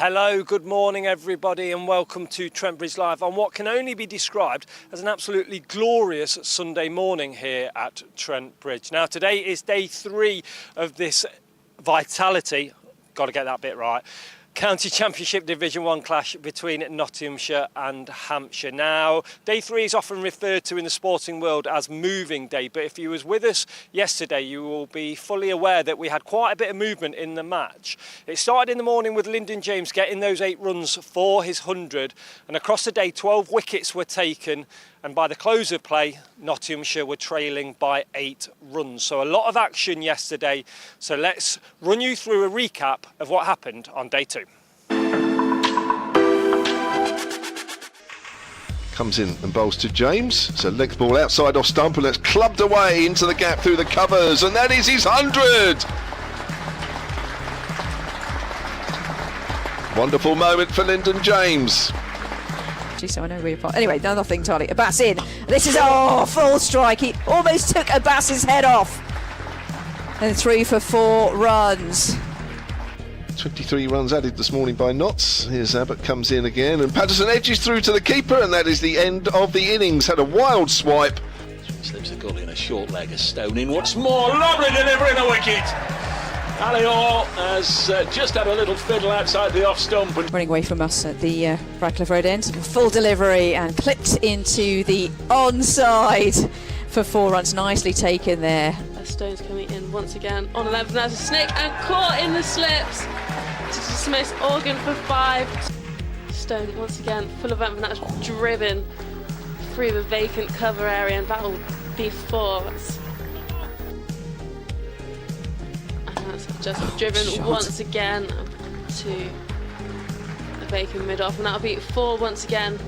Hello, good morning everybody and welcome to Trent Bridge Live on what can only be described as an absolutely glorious Sunday morning here at Trent Bridge. Now today is day 3 of this Vitality, got to get that bit right, County Championship Division 1 clash between Nottinghamshire and Hampshire. Now, day 3 is often referred to in the sporting world as moving day, but if you was with us yesterday, you will be fully aware that we had quite a bit of movement in the match. It started in the morning with Lyndon James getting those 8 runs for his 100, and across the day 12 wickets were taken, and by the close of play, Nottinghamshire were trailing by 8 runs. So a lot of action yesterday. So let's run you through a recap of what happened on day 2. Comes in and bowls to James. It's a length ball outside off stump and it's clubbed away into the gap through the covers, and that is his 100. Wonderful moment for Lyndon James. So I know where you're anyway, another thing, Charlie. Abbas in. This is full strike. He almost took Abbas's head off. And 3 for 4 runs. 23 runs added this morning by Notts. Here's Abbott, comes in again, and Patterson edges through to the keeper, and that is the end of the innings. Had a wild swipe. Slips the goal in a short leg, a Stone in once more. Lovely delivery in a wicket. Ali has just had a little fiddle outside the off stump. Running away from us at the Radcliffe Road end. Full delivery and clipped into the onside for 4 runs. Nicely taken there. Stone's coming in once again on 11. That's a snake and caught in the slips to dismiss Organ for 5. Stone once again full of vim, and that's driven through the vacant cover area, and that will be 4. That's just driven once again to the vacant mid-off, and that'll be 4 once again.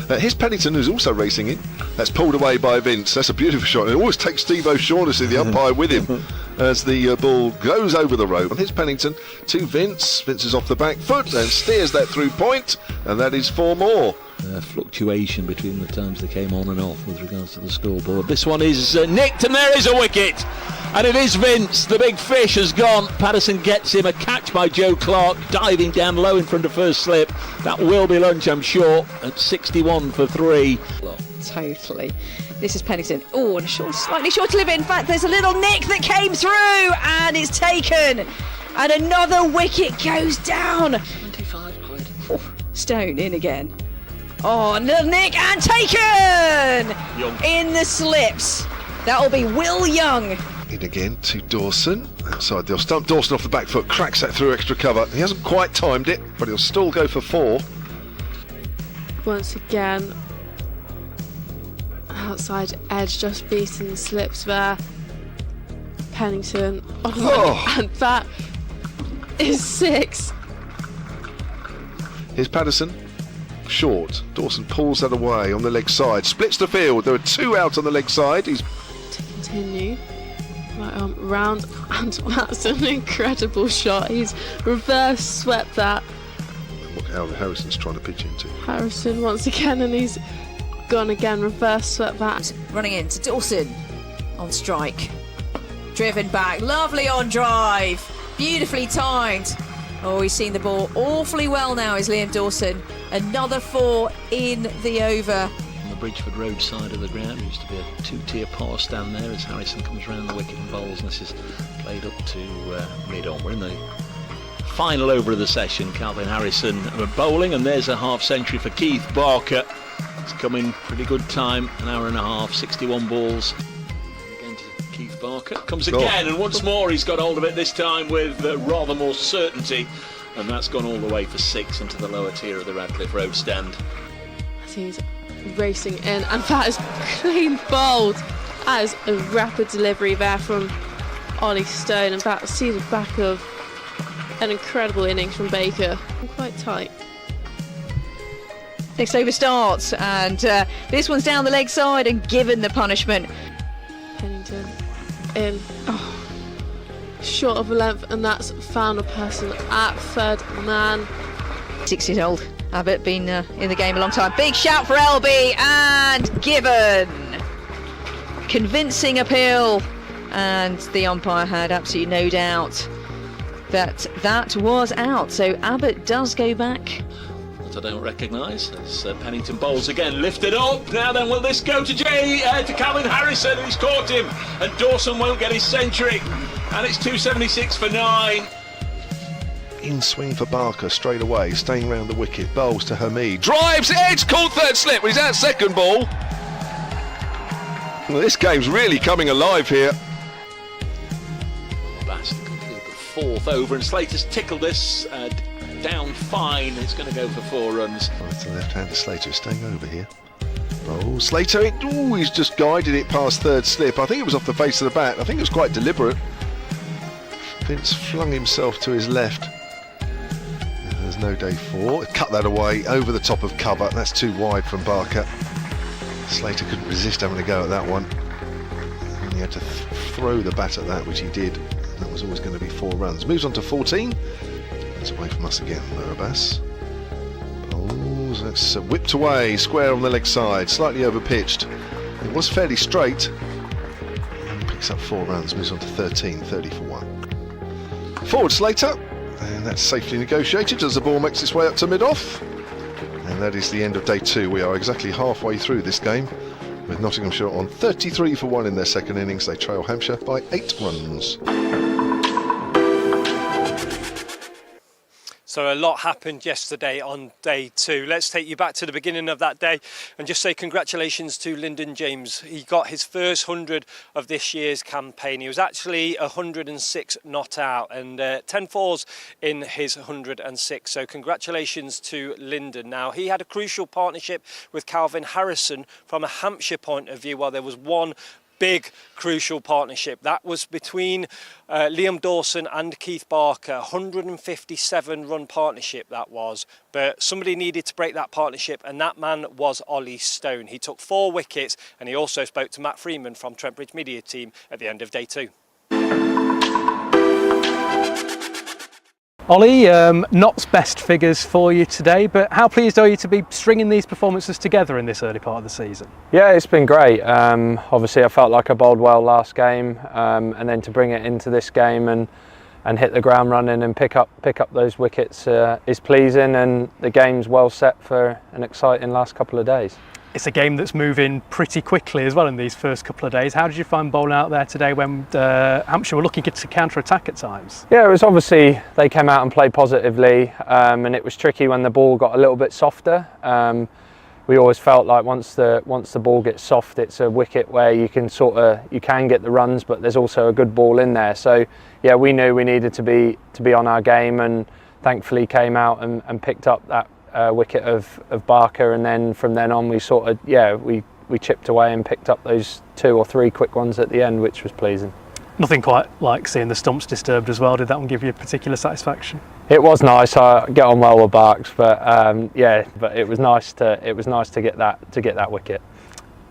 Here's Pennington, who's also racing in. That's pulled away by Vince. That's a beautiful shot. It always takes Steve O'Shaughnessy, the umpire, with him as the ball goes over the rope. And here's Pennington to Vince. Vince is off the back foot and steers that through point, and that is 4 more. Fluctuation between the times they came on and off with regards to the scoreboard. This one is nicked, and there is a wicket. And it is Vince. The big fish has gone. Patterson gets him. A catch by Joe Clark, diving down low in front of first slip. That will be lunch, I'm sure, at 61 for 3. Totally. This is Pennington. Oh, and slightly short to live. In fact, there's a little nick that came through, and it's taken. And another wicket goes down. 25 quid. Stone in again. Oh, little nick and taken! Young. In the slips. That'll be Will Young. In again to Dawson, outside the off stump. Dawson off the back foot, cracks that through extra cover. He hasn't quite timed it, but he'll still go for 4. Once again, outside edge, just beating the slips there. Pennington, and that is 6. Here's Patterson, short. Dawson pulls that away on the leg side, splits the field. There are 2 out on the leg side. He's to continue. Right arm round, and that's an incredible shot. He's reverse swept that. Look how Harrison's trying to pitch into. Harrison once again, and he's gone again, reverse swept that. Running in to Dawson on strike. Driven back, lovely on drive. Beautifully timed. Oh, he's seen the ball awfully well now, is Liam Dawson. Another 4 in the over. On the Bridgeford Road side of the ground, used to be a 2-tier par stand there as Harrison comes round the wicket and bowls, and this is played up to mid-on. We're in the final over of the session. Calvin Harrison bowling, and there's a half century for Keith Barker. It's come in pretty good time, an hour and a half, 61 balls. Again to Keith Barker, comes again, and once more he's got hold of it, this time with rather more certainty, and that's gone all the way for 6 into the lower tier of the Radcliffe Road stand. As he's racing in, and that is clean bowled. That is a rapid delivery there from Oli Stone, and that sees the back of an incredible innings from Baker. Quite tight. Next over starts, and this one's down the leg side and given the punishment. Pennington in, short of a length, and that's found a person at third man. 6 years old. Abbott been in the game a long time. Big shout for LB and given. Convincing appeal, and the umpire had absolutely no doubt But that was out, so Abbott does go back. That I don't recognise as Pennington bowls again, lifted up. Now then, will this go to Calvin Harrison? He's caught him, and Dawson won't get his century, and it's 276 for 9. In swing for Barker straight away, staying round the wicket, bowls to Hamid, drives edge, caught third slip, he's out second ball. Well, this game's really coming alive here. Bass to conclude the fourth over, and Slater's tickled this down fine. It's going to go for 4 runs. Right to the left-hander, Slater is staying over here. Oh, Slater, he's just guided it past third slip. I think it was off the face of the bat. I think it was quite deliberate. Vince flung himself to his left. There's no day 4. Cut that away over the top of cover. That's too wide from Barker. Slater couldn't resist having a go at that one. And he had to throw the bat at that, which he did. That was always going to be 4 runs. Moves on to 14. That's away from us again, Abbas. Oh, that's whipped away, square on the leg side, slightly overpitched. It was fairly straight. And picks up 4 runs, moves on to 13, 30 for 1. Forward Slater. And that's safely negotiated as the ball makes its way up to mid-off. And that is the end of day 2. We are exactly halfway through this game, with Nottinghamshire on 33 for 1 in their second innings. They trail Hampshire by 8 runs. So a lot happened yesterday on day 2. Let's take you back to the beginning of that day and just say congratulations to Lyndon James. He got his first 100 of this year's campaign. He was actually 106 not out, and 10 fours in his 106. So congratulations to Lyndon. Now, he had a crucial partnership with Calvin Harrison from a Hampshire point of view, while there was one big crucial partnership. That was between Liam Dawson and Keith Barker. 157 run partnership that was, but somebody needed to break that partnership, and that man was Oli Stone. He took 4 wickets, and he also spoke to Matt Freeman from Trent Bridge Media Team at the end of day 2. Ollie, not best figures for you today, but how pleased are you to be stringing these performances together in this early part of the season? Yeah, it's been great. Obviously I felt like I bowled well last game, and then to bring it into this game and hit the ground running and pick up those wickets is pleasing, and the game's well set for an exciting last couple of days. It's a game that's moving pretty quickly as well in these first couple of days. How did you find bowling out there today when Hampshire were looking to counter-attack at times? Yeah, it was obviously, they came out and played positively, and it was tricky when the ball got a little bit softer. We always felt like once the ball gets soft, it's a wicket where you can get the runs, but there's also a good ball in there. So yeah, we knew we needed to be on our game, and thankfully came out and picked up that wicket of Barker, and then from then on we chipped away and picked up those 2 or 3 quick ones at the end, which was pleasing. Nothing quite like seeing the stumps disturbed as well. Did that one give you particular satisfaction? It was nice. I get on well with Barks, but but it was nice to get that wicket.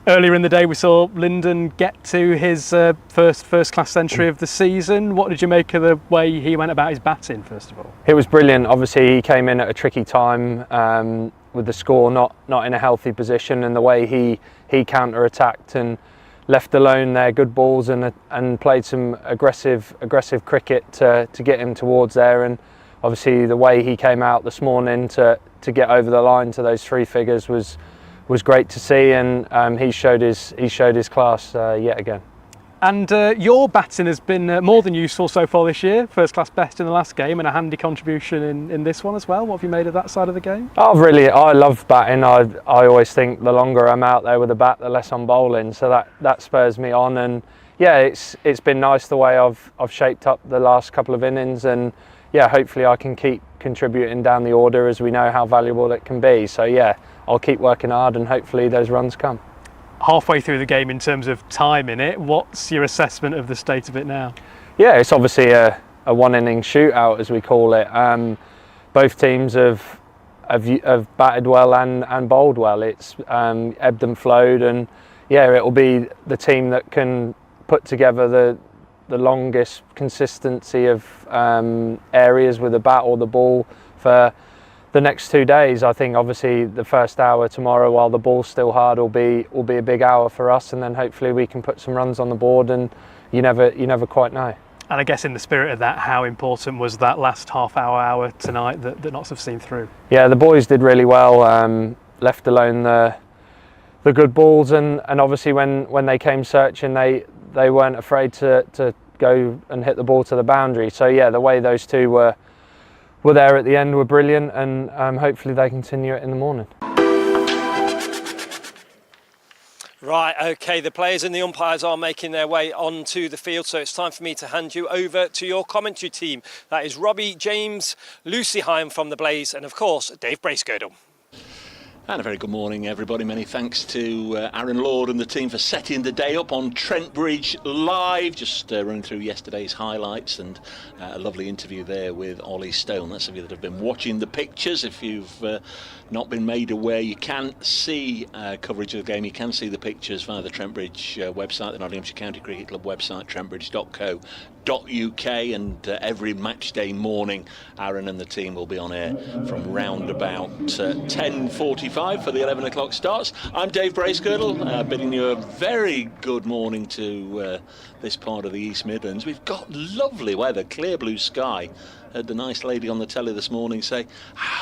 Earlier in the day we saw Lyndon get to his first class century of the season. What did you make of the way he went about his batting, first of all? It was brilliant. Obviously he came in at a tricky time with the score not in a healthy position, and the way he counter-attacked and left alone their good balls and played some aggressive cricket to get him towards there. And obviously the way he came out this morning to get over the line to those 3 figures was great to see, and he showed his class yet again. And your batting has been more than useful so far this year. First class best in the last game, and a handy contribution in this one as well. What have you made of that side of the game? I love batting. I always think the longer I'm out there with the bat, the less I'm bowling. So that spurs me on. And yeah, it's been nice the way I've shaped up the last couple of innings. And yeah, hopefully I can keep contributing down the order, as we know how valuable it can be. So yeah, I'll keep working hard, and hopefully those runs come. Halfway through the game in terms of time in it, what's your assessment of the state of it now? Yeah, it's obviously a one-inning shootout, as we call it. Both teams have batted well and bowled well. It's ebbed and flowed, and yeah, it'll be the team that can put together the longest consistency of areas with the bat or the ball for the next 2 days. I think obviously the first hour tomorrow, while the ball's still hard, will be a big hour for us, and then hopefully we can put some runs on the board, and you never quite know. And I guess in the spirit of that, how important was that last hour tonight that Notts have seen through? Yeah, the boys did really well, left alone the good balls, and obviously when they came searching, they weren't afraid to go and hit the ball to the boundary. So yeah, the way those two were there at the end were brilliant, and hopefully they continue it in the morning. Right, OK, the players and the umpires are making their way onto the field, so it's time for me to hand you over to your commentary team. That is Robbie James, Lucy Hyam from the Blaze, and of course, Dave Bracegirdle. And a very good morning, everybody. Many thanks to Aaron Lord and the team for setting the day up on Trent Bridge Live. Just running through yesterday's highlights, and a lovely interview there with Oli Stone. That's of you that have been watching the pictures. If you've not been made aware, you can see coverage of the game. You can see the pictures via the Trent Bridge website, the Nottinghamshire County Cricket Club website, trentbridge.co.uk, and every match day morning Aaron and the team will be on air from round about 10:45 for the 11 o'clock starts. I'm Dave Bracegirdle, bidding you a very good morning to this part of the East Midlands. We've got lovely weather, clear blue sky. Heard the nice lady on the telly this morning say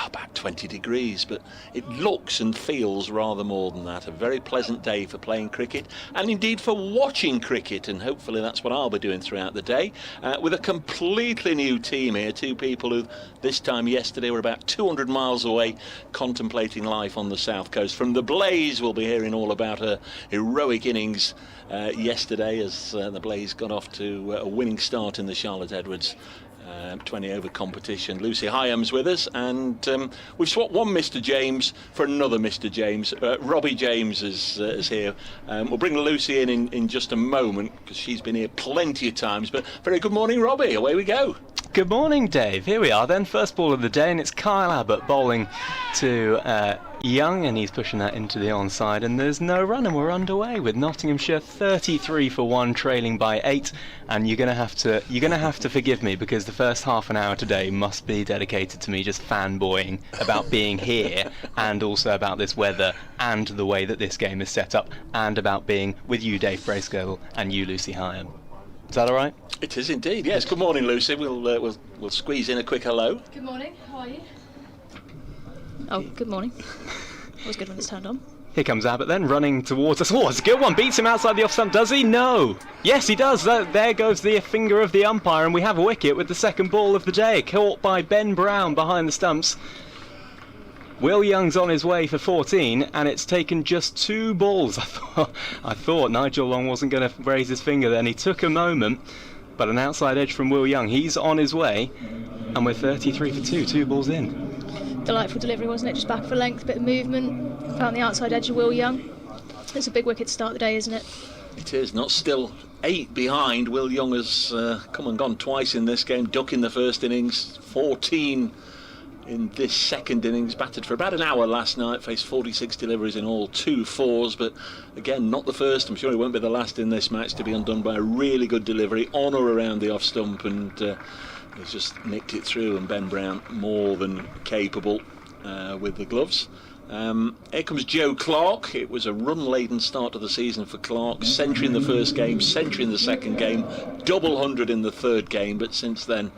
about 20 degrees, but it looks and feels rather more than that. A very pleasant day for playing cricket, and indeed for watching cricket, and hopefully that's what I'll be doing throughout the day, with a completely new team here. Two people who this time yesterday were about 200 miles away contemplating life on the south coast. From the Blaze, we'll be hearing all about her heroic innings yesterday as the Blaze got off to a winning start in the Charlotte Edwards 20 over competition. Lucy Hyam's with us, and we've swapped one Mr. James for another Mr. James. Robbie James is here. We'll bring Lucy in just a moment because she's been here plenty of times. But very good morning, Robbie. Away we go. Good morning, Dave. Here we are then, first ball of the day, and it's Kyle Abbott bowling to Young, and he's pushing that into the onside, and there's no run, and we're underway with Nottinghamshire 33 for 1, trailing by 8. And you're gonna have to forgive me, because the first half an hour today must be dedicated to me just fanboying about being here, and also about this weather and the way that this game is set up, and about being with you, Dave Bracegirdle, and you, Lucy Hyam. Is that all right? It is indeed. Yes. Good morning, Lucy. We'll squeeze in a quick hello. Good morning. How are you? Oh, good morning. Always good when it's turned on. Here comes Abbott then, running towards us. Oh, it's a good one. Beats him outside the off stump, does he? No. Yes, he does. There goes the finger of the umpire, and we have a wicket with the second ball of the day, caught by Ben Brown behind the stumps. Will Young's on his way for 14, and it's taken just 2 balls. I thought Nigel Long wasn't going to raise his finger then. He took a moment, but an outside edge from Will Young. He's on his way, and we're 33 for 2, 2 balls in. Delightful delivery, wasn't it? Just back for length, bit of movement, found the outside edge of Will Young. It's a big wicket to start the day, isn't it? It is. Not still 8 behind. Will Young has come and gone twice in this game. Duck in the first innings, 14 in this second innings. Batted for about an hour last night, faced 46 deliveries in all, 2 fours, but again not the first, I'm sure he won't be the last in this match to be undone by a really good delivery on or around the off stump, and he's just nicked it through, and Ben Brown more than capable with the gloves. Here comes Joe Clark. It was a run-laden start to the season for Clark. Century in the first game, century in the second game, double 100 in the third game, but since then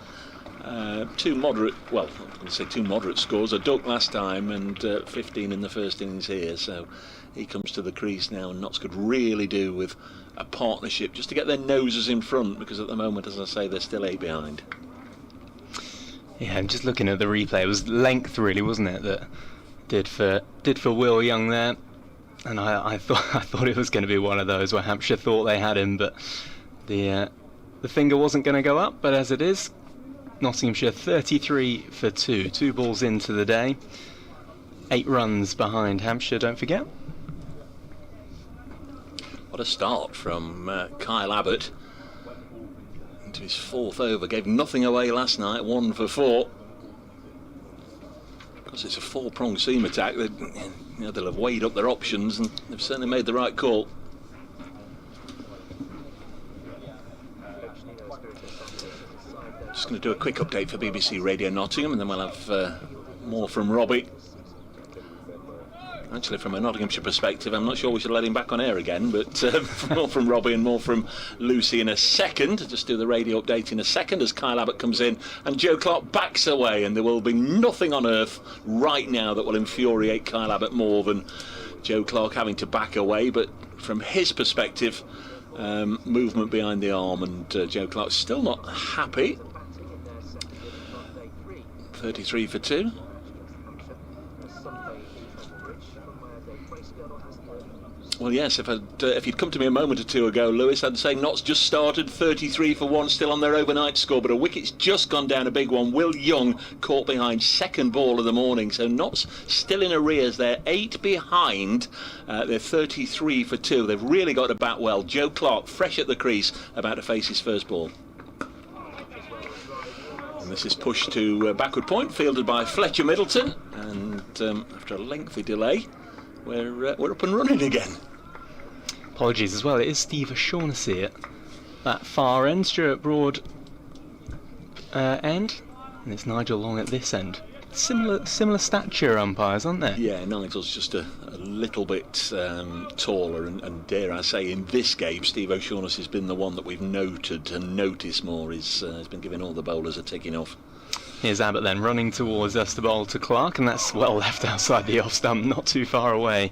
2 moderate, well, I'm going to say 2 moderate scores. A duck last time and 15 in the first innings here, so he comes to the crease now, and Notts could really do with a partnership just to get their noses in front, because at the moment, as I say, they're still 8 behind. Yeah, I'm just looking at the replay. It was length, really, wasn't it, that did for Will Young there, and I thought it was going to be one of those where Hampshire thought they had him, but the finger wasn't going to go up. But as it is, Nottinghamshire 33 for 2, 2 balls into the day, 8 runs behind Hampshire, don't forget. What a start from Kyle Abbott into his 4th over. Gave nothing away last night, 1 for 4. Because it's a 4-pronged seam attack, they'll have weighed up their options, and they've certainly made the right call. Just going to do a quick update for BBC Radio Nottingham, and then we'll have more from Robbie. Actually, from a Nottinghamshire perspective, I'm not sure we should let him back on air again, but more from Robbie and more from Lucy in a second. Just do the radio update in a second as Kyle Abbott comes in and Joe Clark backs away, and there will be nothing on earth right now that will infuriate Kyle Abbott more than Joe Clark having to back away. But from his perspective, movement behind the arm, and Joe Clark's still not happy. 33 for 2. Well, yes, if you'd come to me a moment or two ago, Lewis, I'd say Notts just started 33 for 1, still on their overnight score, but a wicket's just gone down, a big one. Will Young caught behind, second ball of the morning, so Notts still in arrears. They're 8 behind, they're 33 for 2. They've really got to bat well. Joe Clark, fresh at the crease, about to face his first ball. And this is pushed to backward point, fielded by Fletcher Middleton, and after a lengthy delay, we're up and running again. Apologies as well, it is Steve O'Shaughnessy at that far end, Stuart Broad end, and it's Nigel Long at this end. Similar stature umpires, aren't they? Yeah, Nigel's just a little bit taller, and dare I say, in this game, Steve O'Shaughnessy's been the one that we've noted and noticed more. He's been giving all the bowlers a ticking off. Here's Abbott then running towards us to bowl to Clark, and that's well left outside the off stump, not too far away.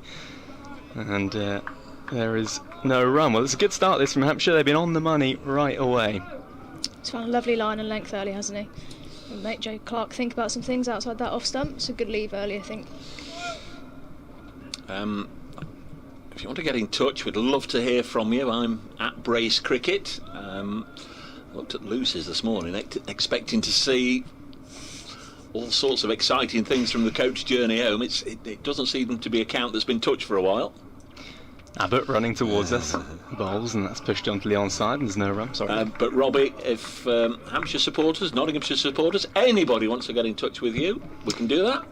And there is no run. Well, it's a good start this from Hampshire. They've been on the money right away. He's found a lovely line and length early, hasn't he? And make Joe Clark think about some things outside that off stump. It's a good leave early, I think. If you want to get in touch, we'd love to hear from you. I'm at Brace Cricket. Looked at Lucy's this morning, expecting to see all sorts of exciting things from the coach journey home. It doesn't seem to be a count that's been touched for a while. Abbott running towards us, bowls, and that's pushed onto the onside, and there's no run. Sorry. But Robbie, if Hampshire supporters, Nottinghamshire supporters, anybody wants to get in touch with you, we can do that.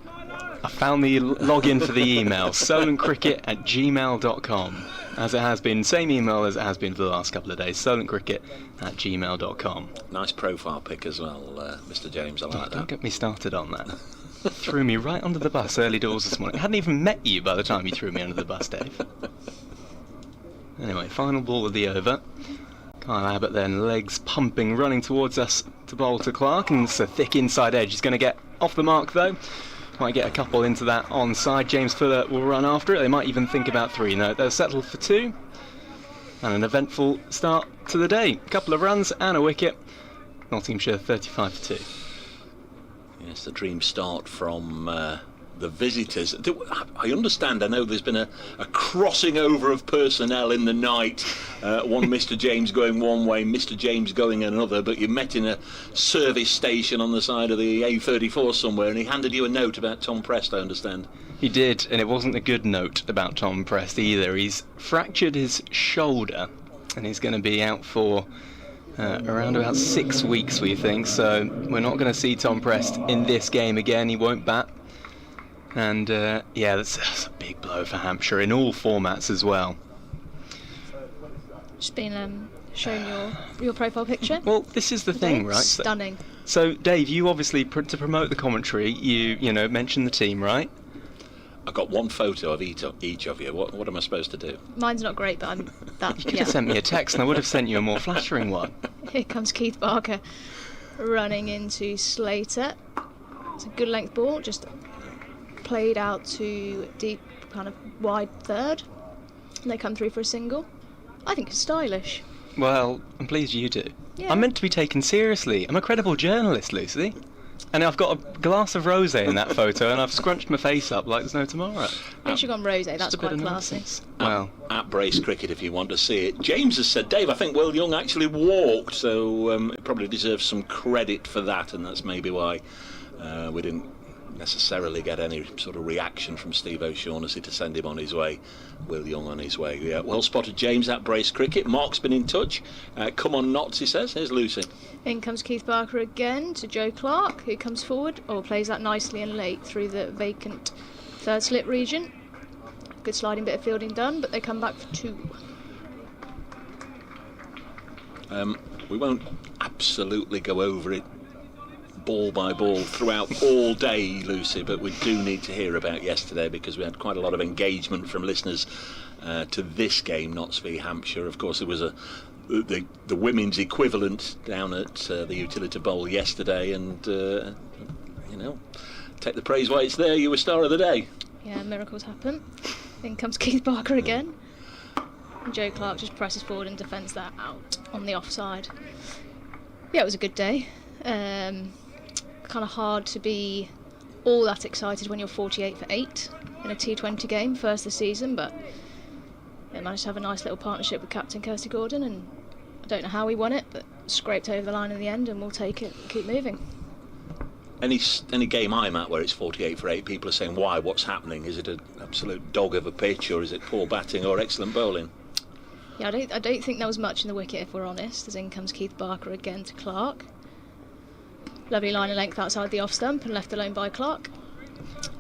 I found the login for the email, solentcricket@gmail.com. As it has been, same email as it has been for the last couple of days, solentcricket@gmail.com. Nice profile pic as well, Mr. James, I like that. Don't get me started on that. Threw me right under the bus early doors this morning. I hadn't even met you by the time you threw me under the bus, Dave. Anyway, final ball of the over. Kyle Abbott then, legs pumping, running towards us to bowl to Clark, and it's a thick inside edge. He's going to get off the mark though. Might get a couple into that onside. James Fuller will run after it. They might even think about 3. No, they'll settle for 2. And an eventful start to the day. A couple of runs and a wicket. Nottinghamshire 35 for 2. Yes, the dream start from the visitors. I understand, I know there's been a crossing over of personnel in the night. One Mr. James going one way, Mr. James going another, but you met in a service station on the side of the A34 somewhere, and he handed you a note about Tom Prest, I understand. He did, and it wasn't a good note about Tom Prest either. He's fractured his shoulder, and he's going to be out for around about 6 weeks, we think, so we're not going to see Tom Prest in this game again. He won't bat. And yeah, that's a big blow for Hampshire in all formats as well. Just been shown your profile picture. Well, this is the thing, right? Stunning. So, Dave, you obviously, to promote the commentary, you know, mention the team, right? I've got one photo of each of you. What am I supposed to do? Mine's not great, but I'm that. You could have sent me a text and I would have sent you a more flattering one. Here comes Keith Barker running into Slater. It's a good length ball, just played out to deep, kind of wide third. And they come through for a single. I think it's stylish. Well, I'm pleased you do. Yeah. I'm meant to be taken seriously. I'm a credible journalist, Lucy. And I've got a glass of rosé in that photo, and I've scrunched my face up like there's no tomorrow. At least you've gone rosé, that's quite classy. Well, at Brace Cricket, if you want to see it. James has said, Dave, I think Will Young actually walked, so it probably deserves some credit for that, and that's maybe why we didn't necessarily get any sort of reaction from Steve O'Shaughnessy to send him on his way. Will Young on his way. Yeah, well spotted, James, at Brace Cricket. Mark's been in touch. Come on, Notts, he says. Here's Lucy. In comes Keith Barker again to Joe Clark, who comes forward, or plays that nicely and late through the vacant third slip region. Good sliding bit of fielding done, but they come back for 2. We won't absolutely go over it ball by ball throughout all day, Lucy, but we do need to hear about yesterday because we had quite a lot of engagement from listeners to this game, Notts v Hampshire. Of course, there was the women's equivalent down at the Utility Bowl yesterday, and take the praise while it's there. You were star of the day. Yeah, miracles happen. In comes Keith Barker again. And Joe Clark just presses forward and defends that out on the offside. Yeah, it was a good day. Kind of hard to be all that excited when you're 48 for 8 in a T20 game, first this season, but they managed to have a nice little partnership with Captain Kirsty Gordon, and I don't know how we won it, but scraped over the line in the end, and we'll take it and keep moving. Any game I'm at where it's 48 for 8, people are saying, why, what's happening? Is it an absolute dog of a pitch, or is it poor batting or excellent bowling? Yeah, I don't think there was much in the wicket, if we're honest, as in comes Keith Barker again to Clark. Lovely line of length outside the off stump and left alone by Clark.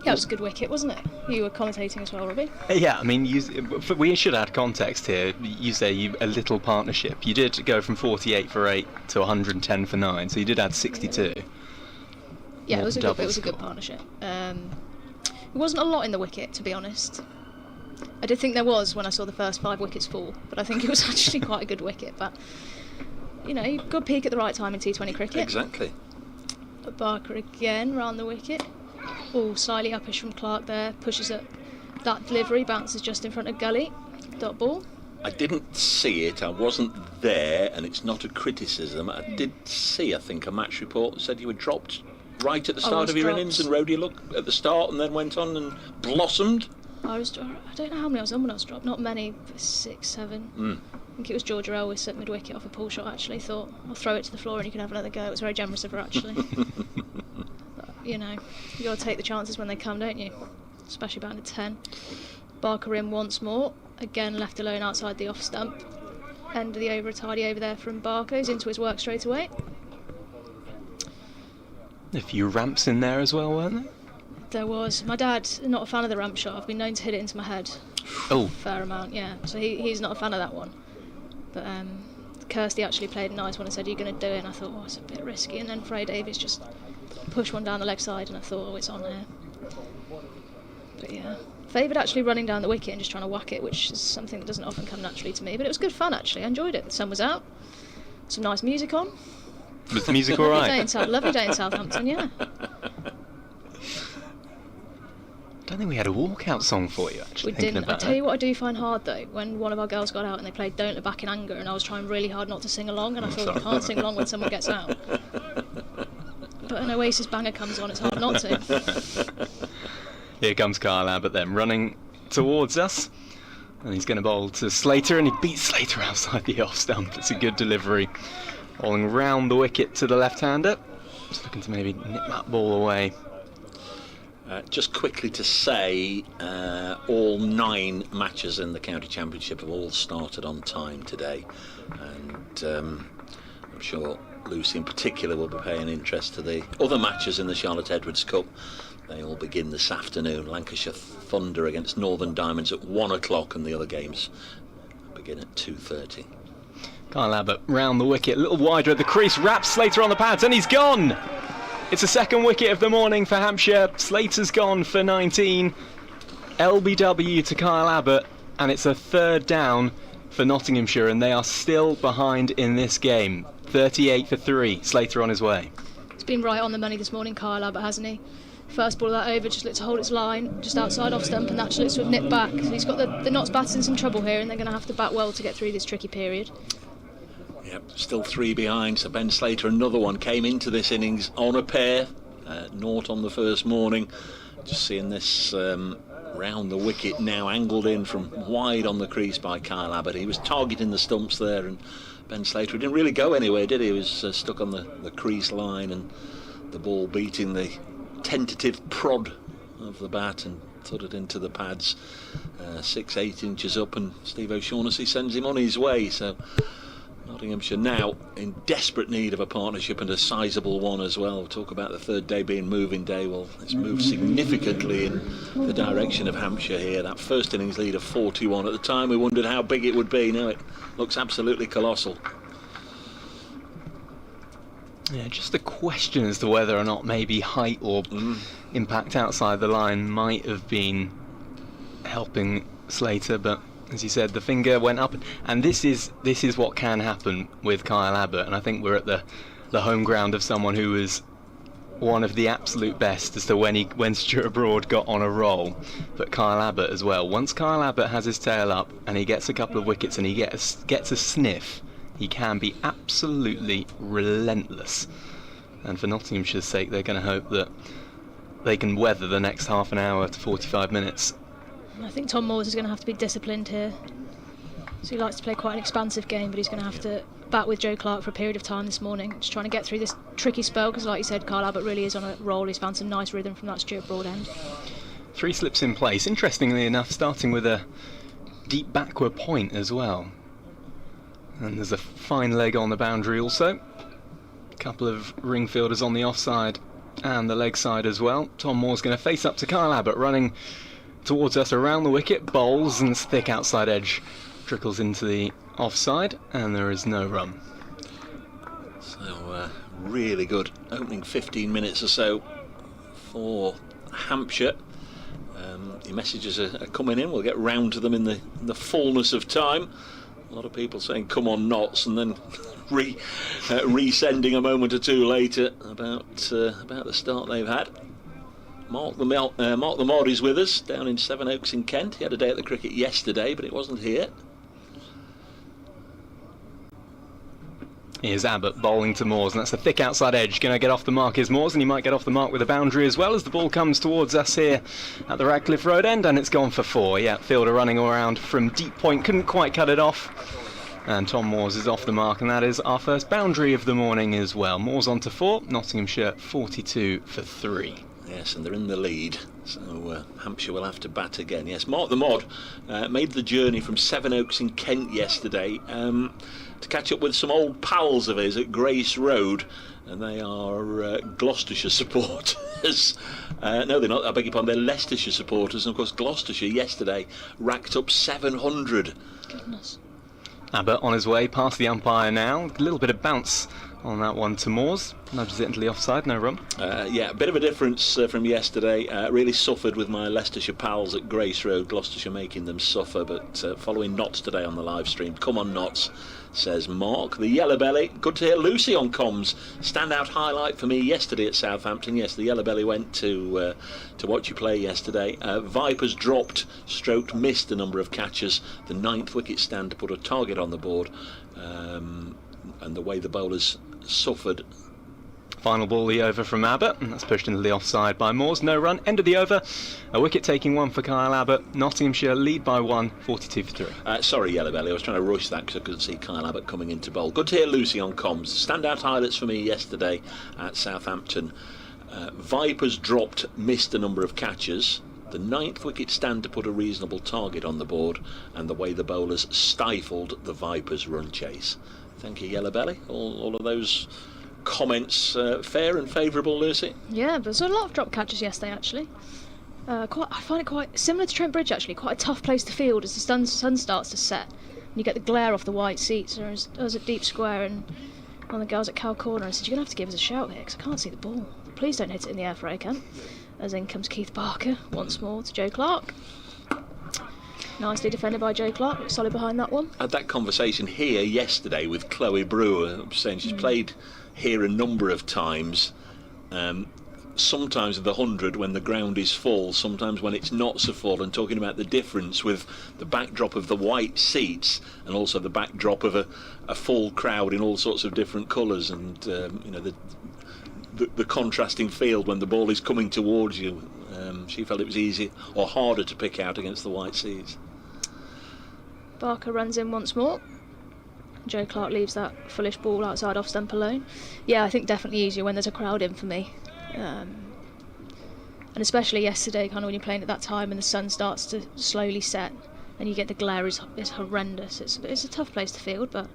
Yeah, it was a good wicket, wasn't it? You were commentating as well, Robbie. Yeah, I mean, we should add context here. You say a little partnership. You did go from 48 for 8 to 110 for 9, so you did add 62. Yeah, it was a good partnership. There wasn't a lot in the wicket, to be honest. I did think there was when I saw the first 5 wickets fall, but I think it was actually quite a good wicket. But, good peak at the right time in T20 cricket. Exactly. But Barker again round the wicket. Oh, slightly uppish from Clark there. Pushes up that delivery, bounces just in front of Gully. Dot ball. I didn't see it, I wasn't there, and it's not a criticism. I did see, I think, a match report that said you were dropped right at the start of your innings and rode your luck at the start and then went on and blossomed. I don't know how many I was on when I was dropped. Not many, 6, 7. I think it was Georgia Elwes at mid-wicket off a pull shot, actually. Thought, I'll throw it to the floor and you can have another go. It was very generous of her, actually. But, you got to take the chances when they come, don't you? Especially batting at 10. Barker in once more. Again, left alone outside the off stump. End of the over, a tidy over there from Barker. He's into his work straight away. A few ramps in there as well, weren't there? There was. My dad, not a fan of the ramp shot. I've been known to hit it into my head. Oh. Fair amount, yeah. So he's not a fan of that one. But Kirsty actually played a nice one and said, are you going to do it? And I thought, it's a bit risky. And then Frey Davies just pushed one down the leg side and I thought, it's on here. But yeah. Favoured actually running down the wicket and just trying to whack it, which is something that doesn't often come naturally to me. But it was good fun, actually. I enjoyed it. The sun was out. Some nice music on. Was the music all right? Lovely day in Southampton, yeah. I don't think we had a walkout song for you, actually. We didn't. I tell you what I do find hard, though, when one of our girls got out and they played Don't Look Back in Anger, and I was trying really hard not to sing along, and I thought, you can't sing along when someone gets out. But an Oasis banger comes on, it's hard not to. Here comes Kyle Abbott then, running towards us. And he's going to bowl to Slater, and he beats Slater outside the off stump. It's a good delivery. Bowling round the wicket to the left-hander. Just looking to maybe nip that ball away. Just quickly to say, all 9 matches in the County Championship have all started on time today. And I'm sure Lucy in particular will be paying interest to the other matches in the Charlotte Edwards Cup. They all begin this afternoon. Lancashire Thunder against Northern Diamonds at 1 o'clock, and the other games begin at 2:30. Kyle Abbott round the wicket, a little wider at the crease, wraps Slater on the pads, and he's gone! It's the second wicket of the morning for Hampshire. Slater's gone for 19. LBW to Kyle Abbott, and it's a 3rd down for Nottinghamshire, and they are still behind in this game. 38 for 3. Slater on his way. It's been right on the money this morning, Kyle Abbott, hasn't he? First ball of that over, just looked to hold its line, just outside off stump, and that just looks to have nipped back. So he's got the Notts batters in some trouble here, and they're going to have to bat well to get through this tricky period. Yep, still 3 behind, so Ben Slater, another one, came into this innings on a pair, naught on the first morning. Just seeing this round the wicket now, angled in from wide on the crease by Kyle Abbott. He was targeting the stumps there, and Ben Slater didn't really go anywhere, did he? He was stuck on the crease line, and the ball beating the tentative prod of the bat and thudded into the pads 6-8 inches up, and Steve O'Shaughnessy sends him on his way. So Nottinghamshire now in desperate need of a partnership, and a sizable one as well. Talk about the 3rd day being moving day. Well, it's moved significantly in the direction of Hampshire here. That first innings lead of 41. At the time we wondered how big it would be. Now it looks absolutely colossal. Yeah, just a question as to whether or not maybe height or impact outside the line might have been helping Slater, but as you said, the finger went up, and this is what can happen with Kyle Abbott, and I think we're at the home ground of someone who was one of the absolute best as to when Stuart Broad got on a roll, but Kyle Abbott as well. Once Kyle Abbott has his tail up and he gets a couple of wickets and he gets a sniff, he can be absolutely relentless. And for Nottinghamshire's sake, they're going to hope that they can weather the next half an hour to 45 minutes. I think Tom Moores is going to have to be disciplined here. So he likes to play quite an expansive game, but he's going to have to bat with Joe Clark for a period of time this morning, just trying to get through this tricky spell, because like you said, Kyle Abbott really is on a roll. He's found some nice rhythm from that Stuart Broad end. 3 slips in place, interestingly enough, starting with a deep backward point as well. And there's a fine leg on the boundary also. A couple of ring fielders on the offside and the leg side as well. Tom Moore's going to face up to Kyle Abbott, running towards us around the wicket, bowls, and thick outside edge trickles into the offside, and there is no run. So really good opening 15 minutes or so for Hampshire. The messages are coming in. We'll get round to them in the fullness of time. A lot of people saying "come on, Notts," and then resending a moment or two later about the start they've had. Mark the Mod is with us down in Sevenoaks in Kent. He had a day at the cricket yesterday, but it wasn't here. Here's Abbott bowling to Moores, and that's a thick outside edge. Going to get off the mark is Moores, and he might get off the mark with a boundary as well, as the ball comes towards us here at the Radcliffe Road end, and it's gone for 4. Yeah, fielder running around from deep point, couldn't quite cut it off. And Tom Moores is off the mark, and that is our first boundary of the morning as well. Moores on to 4, Nottinghamshire 42 for 3. Yes, and they're in the lead, so Hampshire will have to bat again. Yes, Mark the Mod made the journey from Sevenoaks in Kent yesterday to catch up with some old pals of his at Grace Road, and they are Gloucestershire supporters. No, they're not, I beg your pardon, they're Leicestershire supporters, and of course Gloucestershire yesterday racked up 700. Goodness. Abbott on his way past the umpire now, a little bit of bounce on that one to Moores, nudges it into the offside, no run. Yeah, a bit of a difference from yesterday. Really suffered with my Leicestershire pals at Grace Road, Gloucestershire making them suffer, but following Notts today on the live stream. Come on, Notts, says Mark. The Yellow Belly, good to hear Lucy on comms. Standout highlight for me yesterday at Southampton. Yes, the Yellow Belly went to watch you play yesterday. Vipers dropped, stroked, missed a number of catches. The 9th wicket stand to put a target on the board, and the way the bowlers suffered. Final ball the over from Abbott, and that's pushed into the offside by Moores. No run, end of the over. A wicket taking 1 for Kyle Abbott. Nottinghamshire lead by 1, 42 for 3. Sorry, Yellow Belly, I was trying to rush that because I couldn't see Kyle Abbott coming into bowl. Good to hear Lucy on comms. Standout highlights for me yesterday at Southampton. Vipers dropped, missed a number of catches. The 9th wicket stand to put a reasonable target on the board, and the way the bowlers stifled the Vipers' run chase. Thank you, Yellow Belly. All of those comments fair and favourable, Lucy? Yeah, but there's a lot of drop catches yesterday, actually. I find it quite similar to Trent Bridge, actually. Quite a tough place to field as the sun starts to set, and you get the glare off the white seats. There was a deep square, and one of the girls at Cal Corner, I said, "You're going to have to give us a shout here, because I can't see the ball. Please don't hit it in the air for Kent." As in comes Keith Barker once more to Joe Clark. Nicely defended by Joe Clark, solid behind that one. I had that conversation here yesterday with Chloe Brewer, saying she's played here a number of times, sometimes in the 100 when the ground is full, sometimes when it's not so full, and talking about the difference with the backdrop of the white seats and also the backdrop of a full crowd in all sorts of different colours, and the contrasting field when the ball is coming towards you. She felt it was easier or harder to pick out against the white seats. Barker runs in once more. Joe Clark leaves that fullish ball outside off stump alone. Yeah, I think definitely easier when there's a crowd in for me. And especially yesterday, kind of when you're playing at that time and the sun starts to slowly set and you get the glare is horrendous. It's a tough place to field, but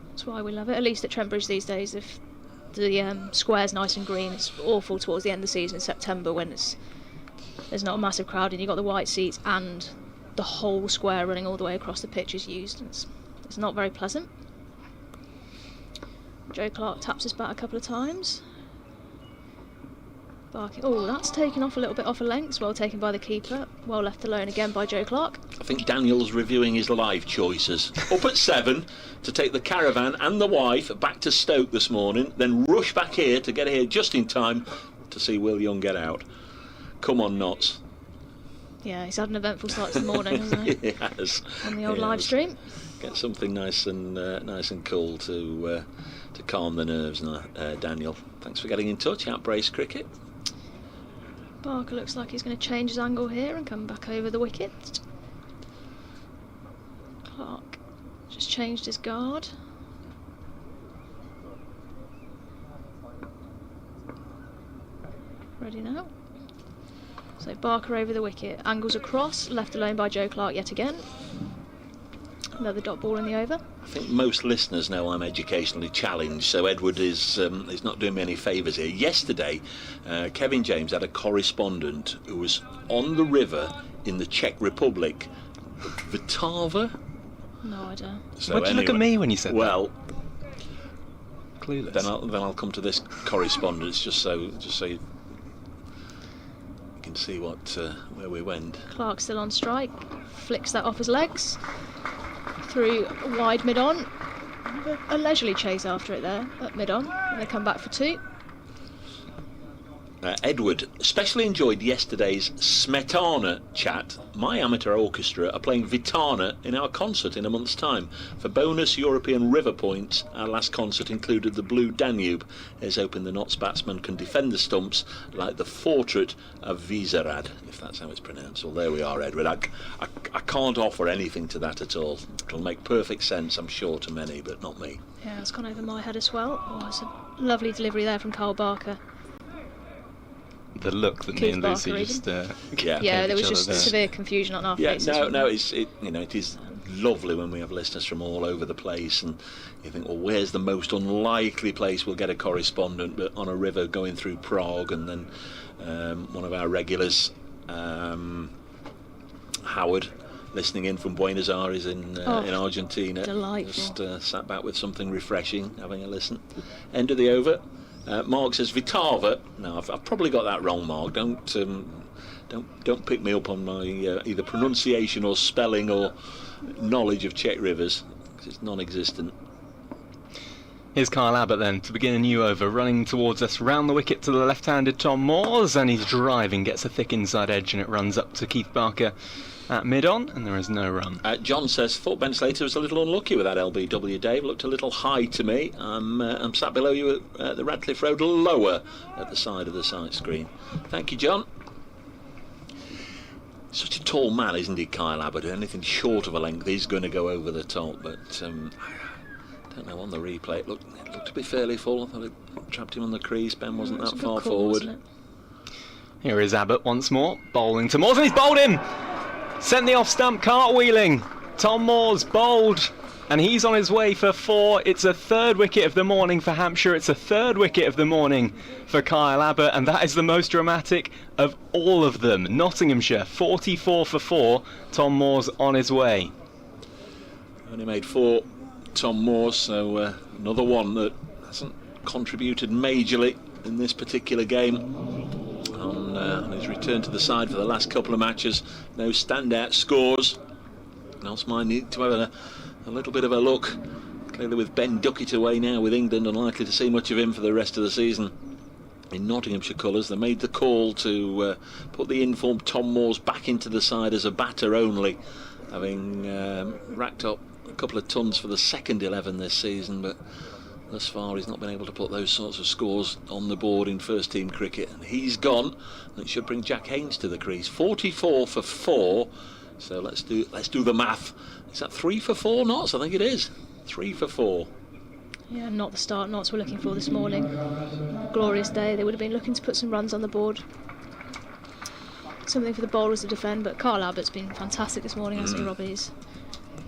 that's why we love it. At least at Trent Bridge these days, if the square's nice and green, it's awful towards the end of the season in September when there's not a massive crowd and you've got the white seats and the whole square running all the way across the pitch is used. It's not very pleasant. Joe Clark taps his bat a couple of times. Barking. Oh, that's taken off a little bit off a length. Well taken by the keeper. Well left alone again by Joe Clark. I think Daniel's reviewing his life choices. Up at 7 to take the caravan and the wife back to Stoke this morning, then rush back here to get here just in time to see Will Young get out. Come on, Notts. Yeah, he's had an eventful start to the morning, hasn't he? He has. On the old live stream. Get something nice and cool to calm the nerves, Daniel. Thanks for getting in touch. Outbrace Cricket. Barker looks like he's going to change his angle here and come back over the wicket. Clark just changed his guard. Ready now. So Barker over the wicket, angles across, left alone by Joe Clark yet again. Another dot ball in the over. I think most listeners know I'm educationally challenged, so Edward is not doing me any favours here. Yesterday, Kevin James had a correspondent who was on the river in the Czech Republic, Vltava. No idea. So Why'd you look at me when you said that? Well, clueless. Then I'll come to this correspondence just so you can see where we went. Clark still on strike, flicks that off his legs. Through wide mid-on, a leisurely chase after it there at mid-on, and they come back for 2. Edward especially enjoyed yesterday's Smetana chat. My amateur orchestra are playing Vitana in our concert in a month's time. For bonus European river points, our last concert included the Blue Danube. Here's hoping the Notts batsman can defend the stumps like the Fortret of Vizerad, if that's how it's pronounced. Well, there we are, Edward. I can't offer anything to that at all. It'll make perfect sense, I'm sure, to many, but not me. Yeah, it's gone over my head as well. Oh, it's a lovely delivery there from Carl Barker. The look that me and Lucy just yeah, there was just severe confusion on our faces. It is lovely when we have listeners from all over the place, and you think, well, where's the most unlikely place we'll get a correspondent? But on a river going through Prague, and then one of our regulars, Howard, listening in from Buenos Aires in Argentina. Delightful. Just sat back with something refreshing, having a listen. End of the over. Mark says Vltava. No, I've probably got that wrong, Mark. Don't pick me up on my either pronunciation or spelling or knowledge of Czech rivers, because it's non-existent. Here's Kyle Abbott then to begin a new over, running towards us round the wicket to the left-handed Tom Moores, and he's driving, gets a thick inside edge, and it runs up to Keith Barker at mid-on, and there is no run. John says, thought Ben Slater was a little unlucky with that LBW, Dave. Looked a little high to me. I'm sat below you at the Radcliffe Road, a little lower at the side of the sight screen. Thank you, John. Such a tall man, isn't he, Kyle Abbott? Anything short of a length, he's going to go over the top. But I don't know, on the replay, it looked to be fairly full. I thought it trapped him on the crease. Ben wasn't that far forward. Here is Abbott once more, bowling to Moores, and he's bowled him! Sent the off stump cartwheeling. Tom Moores bowled, and he's on his way for 4. It's a 3rd wicket of the morning for Hampshire. It's a 3rd wicket of the morning for Kyle Abbott, and that is the most dramatic of all of them. Nottinghamshire 44 for 4. Tom Moores on his way. Only made 4, Tom Moores, so another one that hasn't contributed majorly in this particular game. On his return to the side for the last couple of matches, no standout scores. Else might need to have a little bit of a look. Clearly with Ben Duckett away now with England, unlikely to see much of him for the rest of the season. In Nottinghamshire colours, they made the call to put the informed Tom Moores back into the side as a batter only, having racked up a couple of tons for the second 11 this season, but thus far he's not been able to put those sorts of scores on the board in first team cricket, and he's gone. It should bring Jack Haynes to the crease. 44 for 4. So let's do the math. Is that 3 for 4 Notts? I think it is. 3 for 4. Yeah, not the start Notts were looking for this morning. Glorious day. They would have been looking to put some runs on the board. Something for the bowlers to defend, but Carl Abbott's been fantastic this morning, hasn't he, Robbie?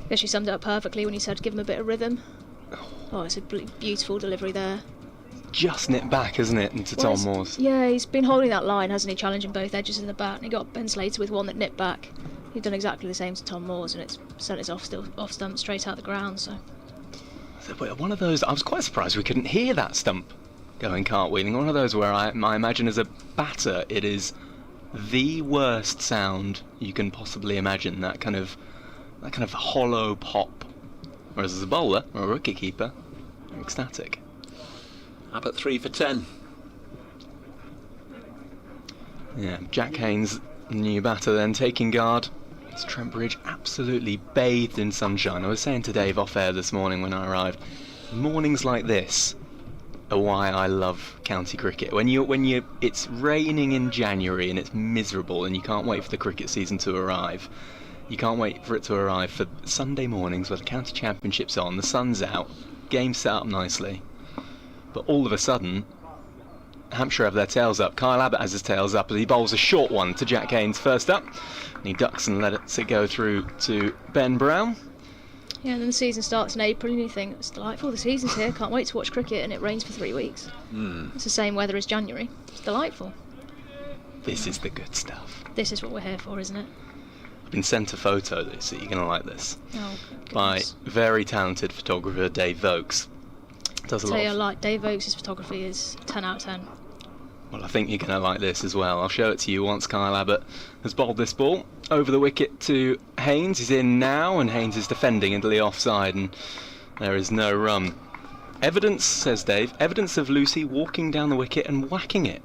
I guess you summed it up perfectly when you said give him a bit of rhythm. Oh, it's a beautiful delivery there. Just nipped back, isn't it, into Tom Moores? Yeah, he's been holding that line, hasn't he, challenging both edges in the bat, and he got Ben Slater with one that nipped back. He'd done exactly the same to Tom Moores, and it's sent his off stump straight out the ground. So one of those. I was quite surprised we couldn't hear that stump going cartwheeling. One of those where I imagine as a batter, it is the worst sound you can possibly imagine. That kind of hollow pop. Whereas as a bowler or a wicketkeeper, you're ecstatic. Abbott 3 for 10. Yeah, Jack Haynes, new batter, then taking guard. It's Trent Bridge absolutely bathed in sunshine. I was saying to Dave off air this morning when I arrived, mornings like this are why I love county cricket. When it's raining in January and it's miserable and you can't wait for the cricket season to arrive. You can't wait for it to arrive for Sunday mornings where the county championship's on, the sun's out, game's set up nicely. But all of a sudden, Hampshire have their tails up. Kyle Abbott has his tails up as he bowls a short one to Jack Haynes first up. And he ducks and lets it go through to Ben Brown. Yeah, and then the season starts in April and you think, it's delightful, the season's here, can't wait to watch cricket, and it rains for 3 weeks. It's the same weather as January. It's delightful. This is the good stuff. This is what we're here for, isn't it? I've been sent a photo that you're going to like this. Oh, by goodness. very talented photographer Dave Vokes. Does a lot of... like Dave Vokes' photography is 10 out of 10. Well, I think you're going to like this as well. I'll show it to you once Kyle Abbott has bowled this ball over the wicket to Haynes. He's in now, and Haynes is defending into the offside, and there is no run. Evidence, says Dave, evidence of Lucy walking down the wicket and whacking it.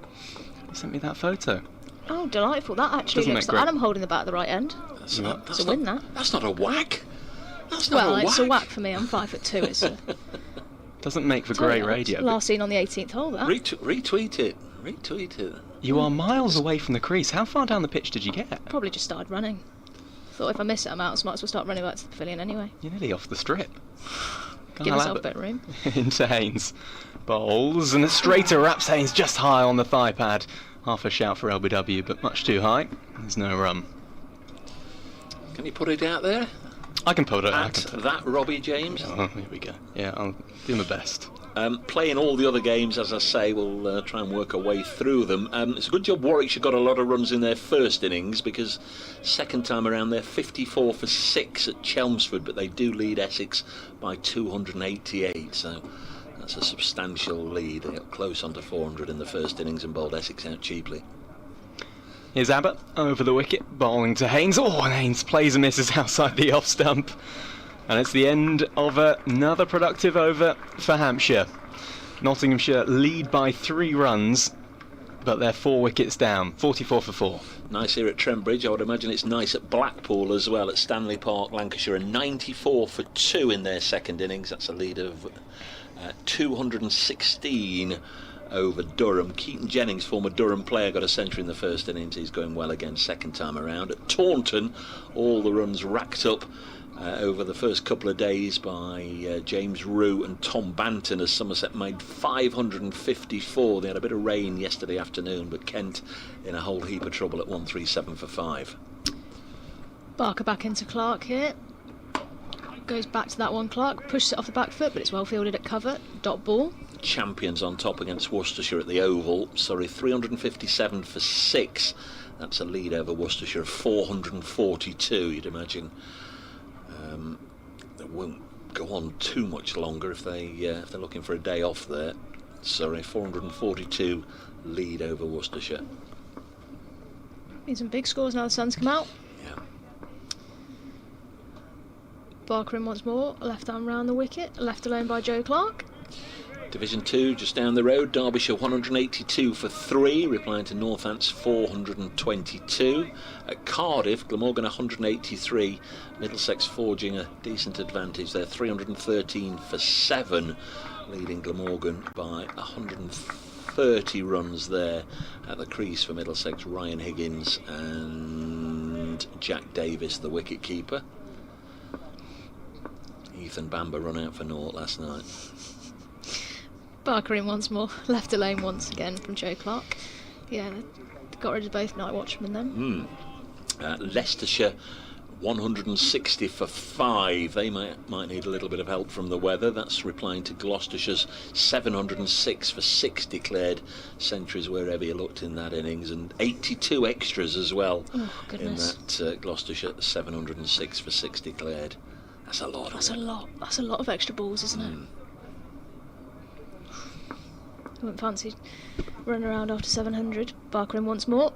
He sent me that photo. Oh, delightful. That actually Doesn't looks make like great- Adam holding the bat at the right end. That's a win, that. That's not a whack. That's not Well, a whack. it's a whack for me. I'm 5'2". It's Doesn't make for great radio. but last seen on the 18th hole, that. Retweet it. Retweet it. You are miles away from the crease. How far down the pitch did you get? Probably just started running. Thought if I miss it, I'm out, so might as well start running back to the pavilion anyway. You're nearly off the strip. Give Kyle myself a Abbott bit of room. into Haynes. Bowls, and a straighter wraps Haynes just high on the thigh pad. Half a shout for LBW, but much too high. There's no run. Can you put it out there? I can put it. That Robbie James. Oh, here we go. Yeah, I'll do my best. Playing all the other games, as I say, we'll try and work our way through them. It's a good job Warwickshire got a lot of runs in their first innings, because second time around they're 54 for 6 at Chelmsford, but they do lead Essex by 288, so that's a substantial lead. They got close onto 400 in the first innings and bowled Essex out cheaply. Here's Abbott over the wicket, bowling to Haynes. Oh, and Haynes plays and misses outside the off stump. And it's the end of another productive over for Hampshire. Nottinghamshire lead by 3 runs, but they're 4 wickets down, 44 for 4. Nice here at Trent Bridge. I would imagine it's nice at Blackpool as well, at Stanley Park, Lancashire. 94 for 2 in their second innings. That's a lead of 216 over Durham. Keaton Jennings, former Durham player, got a century in the first innings. He's going well again second time around. At Taunton, all the runs racked up over the first couple of days by James Rue and Tom Banton, as Somerset made 554. They had a bit of rain yesterday afternoon, but Kent in a whole heap of trouble at 137 for 5. Barker back into Clark here. Goes back to that one, Clark. Pushes it off the back foot, but it's well fielded at cover. Dot ball. Champions on top against Worcestershire at the Oval. 357 for 6. That's a lead over Worcestershire of 442. You'd imagine they won't go on too much longer if they're looking for a day off there. 442 lead over Worcestershire. Need some big scores now the sun's come out. Yeah. Barker in once more, left arm round the wicket, left alone by Joe Clark. Division 2 just down the road. Derbyshire 182 for 3, replying to Northants 422. At Cardiff, Glamorgan 183, Middlesex forging a decent advantage there, 313 for 7, leading Glamorgan by 130 runs there. At the crease for Middlesex, Ryan Higgins and Jack Davis, the wicket keeper. Ethan Bamber run out for naught last night. Barker in once more, left alone once again from Joe Clark. Yeah, they got rid of both night watchmen then. Leicestershire 160 for 5. They might need a little bit of help from the weather. That's replying to Gloucestershire's 706 for 6 declared centuries wherever you looked in that innings, and 82 extras as well in that Gloucestershire 706 for 6 declared. That's a lot. That's a lot. That's a lot of extra balls, isn't it? I wouldn't fancy running around after 700. Barker in once more.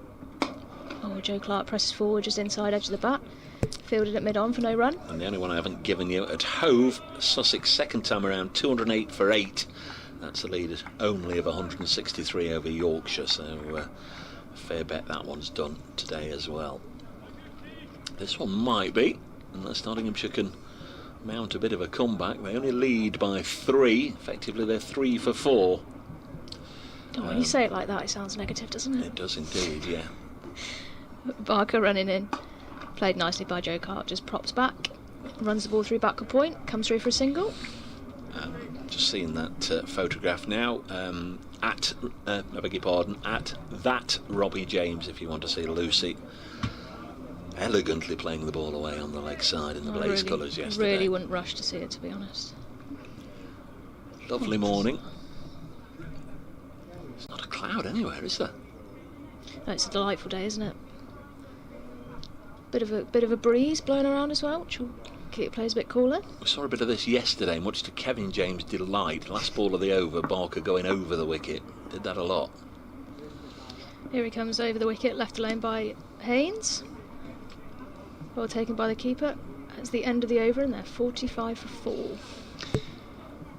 Oh, Joe Clark presses forward just inside edge of the bat. Fielded at mid-on for no run. And the only one I haven't given you at Hove, Sussex, second time around, 208 for 8. That's a lead only of 163 over Yorkshire, so a fair bet that one's done today as well. This one might be, unless Nottinghamshire can mount a bit of a comeback. They only lead by 3. Effectively, they're 3 for 4. Oh, when you say it like that, it sounds negative, doesn't it? It does indeed, yeah. Barker running in. Played nicely by Joe Clark, just props back. Runs the ball through backward point, comes through for a single. Just seeing that photograph now. I beg your pardon, at that Robbie James, if you want to see Lucy elegantly playing the ball away on the leg side in the Blaze colours yesterday. Really wouldn't rush to see it, to be honest. Lovely morning. There's not a cloud anywhere, is there? No, it's a delightful day, isn't it? Bit of a breeze blowing around as well, which will keep players a bit cooler. We saw a bit of this yesterday, much to Kevin James' delight. Last ball of the over, Barker going over the wicket. Did that a lot. Here he comes over the wicket, left alone by Haynes. Ball taken by the keeper. That's the end of the over, and they're 45 for 4.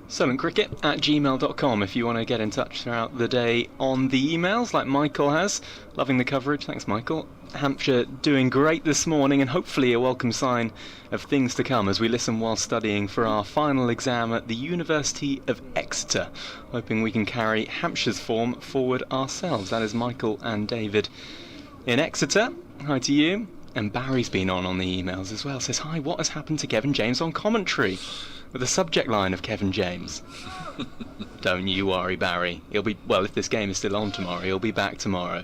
SolentCricket@gmail.com if you want to get in touch throughout the day on the emails, like Michael has. Loving the coverage, thanks Michael. Hampshire doing great this morning, and hopefully a welcome sign of things to come as we listen while studying for our final exam at the University of Exeter, hoping we can carry Hampshire's form forward ourselves. That is Michael and David in Exeter. Hi to you. And Barry's been on the emails as well. Says, hi, what has happened to Kevin James on commentary? With a subject line of Kevin James. Don't you worry, Barry. He'll be, well, if this game is still on tomorrow, he'll be back tomorrow.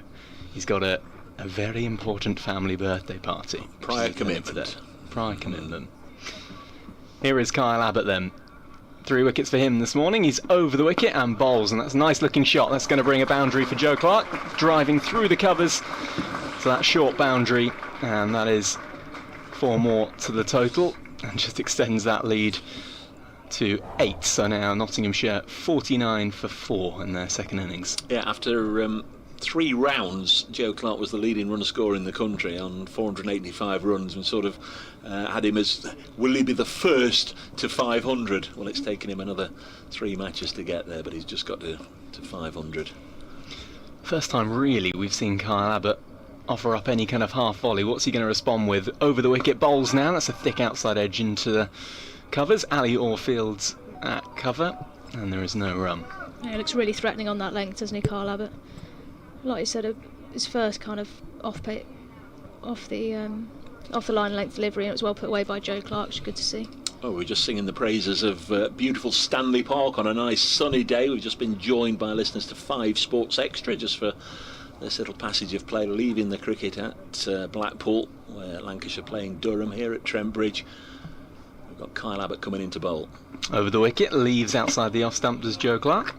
He's got a very important family birthday party. Prior commitment. Prior commitment. Here is Kyle Abbott then. 3 wickets for him this morning. He's over the wicket and bowls, and that's a nice looking shot. That's going to bring a boundary for Joe Clark. Driving through the covers to that short boundary, and that is 4 more to the total, and just extends that lead to 8. So now Nottinghamshire 49 for 4 in their second innings. Yeah, after 3 rounds, Joe Clark was the leading run scorer in the country on 485 runs, and sort of had him as, will he be the first to 500? Well, it's taken him another 3 matches to get there, but he's just got to 500. First time really we've seen Kyle Abbott offer up any kind of half volley. What's he going to respond with? Over the wicket, bowls now. That's a thick outside edge into the covers. Ali Orfield's at cover, and there is no run. Yeah, he looks really threatening on that length, doesn't he, Kyle Abbott? Like you said, his first kind of off the line length delivery, and it was well put away by Joe Clark, which is good to see. Oh, we're just singing the praises of beautiful Stanley Park on a nice sunny day. We've just been joined by listeners to 5 Sports Extra just for this little passage of play, leaving the cricket at Blackpool, where Lancashire playing Durham. Here at Trent Bridge, we've got Kyle Abbott coming into bowl. Over the wicket, leaves outside the off stump does Joe Clark.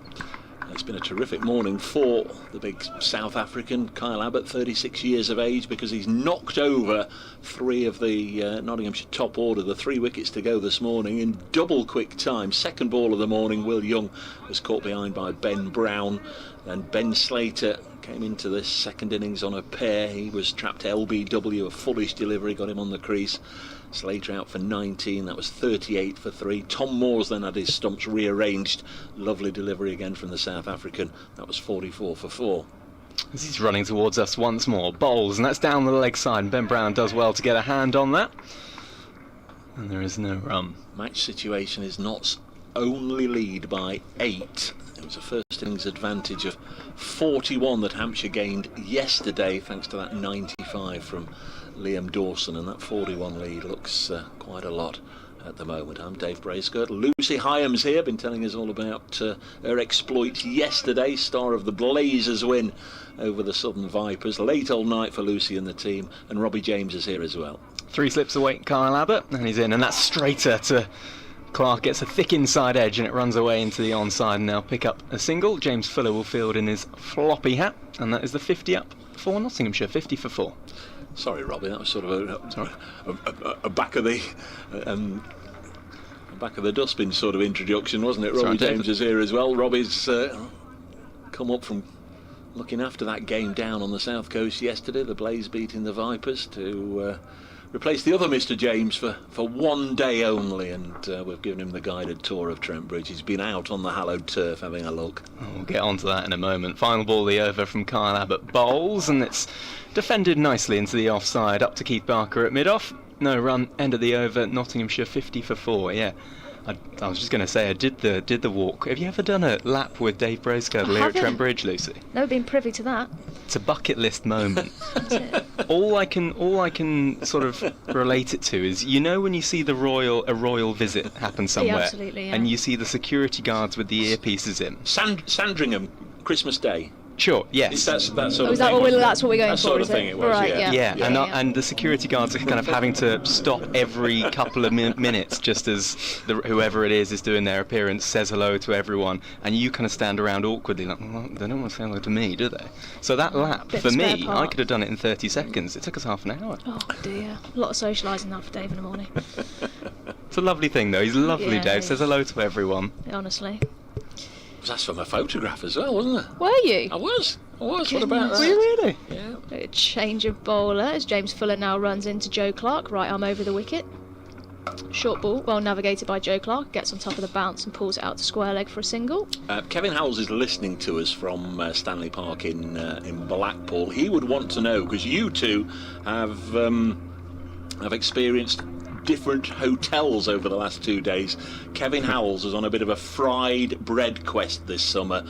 It's been a terrific morning for the big South African, Kyle Abbott, 36 years of age, because he's knocked over 3 of the Nottinghamshire top order. The 3 wickets to go this morning in double quick time. Second ball of the morning, Will Young was caught behind by Ben Brown. Then Ben Slater came into this second innings on a pair. He was trapped LBW, a foolish delivery, got him on the crease. Slater out for 19, that was 38 for 3. Tom Moore's then had his stumps rearranged. Lovely delivery again from the South African, that was 44 for 4. As he's running towards us once more, bowls, and that's down the leg side, and Ben Brown does well to get a hand on that. And there is no run. Match situation is Notts only lead by 8. It was a first innings advantage of 41 that Hampshire gained yesterday, thanks to that 95 from Liam Dawson, and that 41 lead looks quite a lot at the moment. I'm Dave Bracegirdle. Lucy Hyams here, been telling us all about her exploits yesterday, star of the Blazers win over the Southern Vipers. Late all night for Lucy and the team, and Robbie James is here as well. 3 slips away, Kyle Abbott, and he's in, and that's straighter to Clark. Gets a thick inside edge and it runs away into the onside, and they'll pick up a single. James Fuller will field in his floppy hat, and that is the 50 up for Nottinghamshire, 50 for 4. Sorry, Robbie, that was sort of a back of the Back of the dustbin sort of introduction, wasn't it? That's Robbie right, James is here as well. Robbie's come up from looking after that game down on the south coast yesterday, the Blaze beating the Vipers, to replace the other Mr. James for one day only, and we've given him the guided tour of Trent Bridge. He's been out on the hallowed turf having a look. We'll get onto that in a moment. Final ball, the over from Kyle Abbott bowls, and it's defended nicely into the offside, up to Keith Barker at mid-off. No run, end of the over, Nottinghamshire 50 for 4, yeah. I was just going to say, I did the walk. Have you ever done a lap with Dave Bracegirdle here at Trent Bridge, Lucy? Never been privy to that. It's a bucket list moment. all I can sort of relate it to is, you know, when you see a royal visit happen somewhere, absolutely, yeah. and you see the security guards with the earpieces in. Sandringham, Christmas Day. Sure, yes. That's that sort Is of that thing. that's what we're going that for? Sort is of thing it? it was, right, yeah. And the security guards are kind of having to stop every couple of minutes, just as whoever it is doing their appearance, says hello to everyone, and you kind of stand around awkwardly like, well, they don't want to say hello to me, do they? So that lap, Bit for of spare me, part. I could have done it in 30 seconds. It took us half an hour. Oh dear, a lot of socialising now for Dave in the morning. It's a lovely thing, though. He's lovely, Yeah, Dave. he Says is. hello to everyone. Honestly. Was asked for my photograph as well, wasn't it? Were you? I was. What about that? Were you really? Yeah. A change of bowler as James Fuller now runs into Joe Clark, right arm over the wicket. Short ball, well navigated by Joe Clark, gets on top of the bounce and pulls it out to square leg for a single. Kevin Howells is listening to us from Stanley Park in Blackpool. He would want to know, because you two have experienced different hotels over the last 2 days. Kevin Howells is on a bit of a fried bread quest this summer.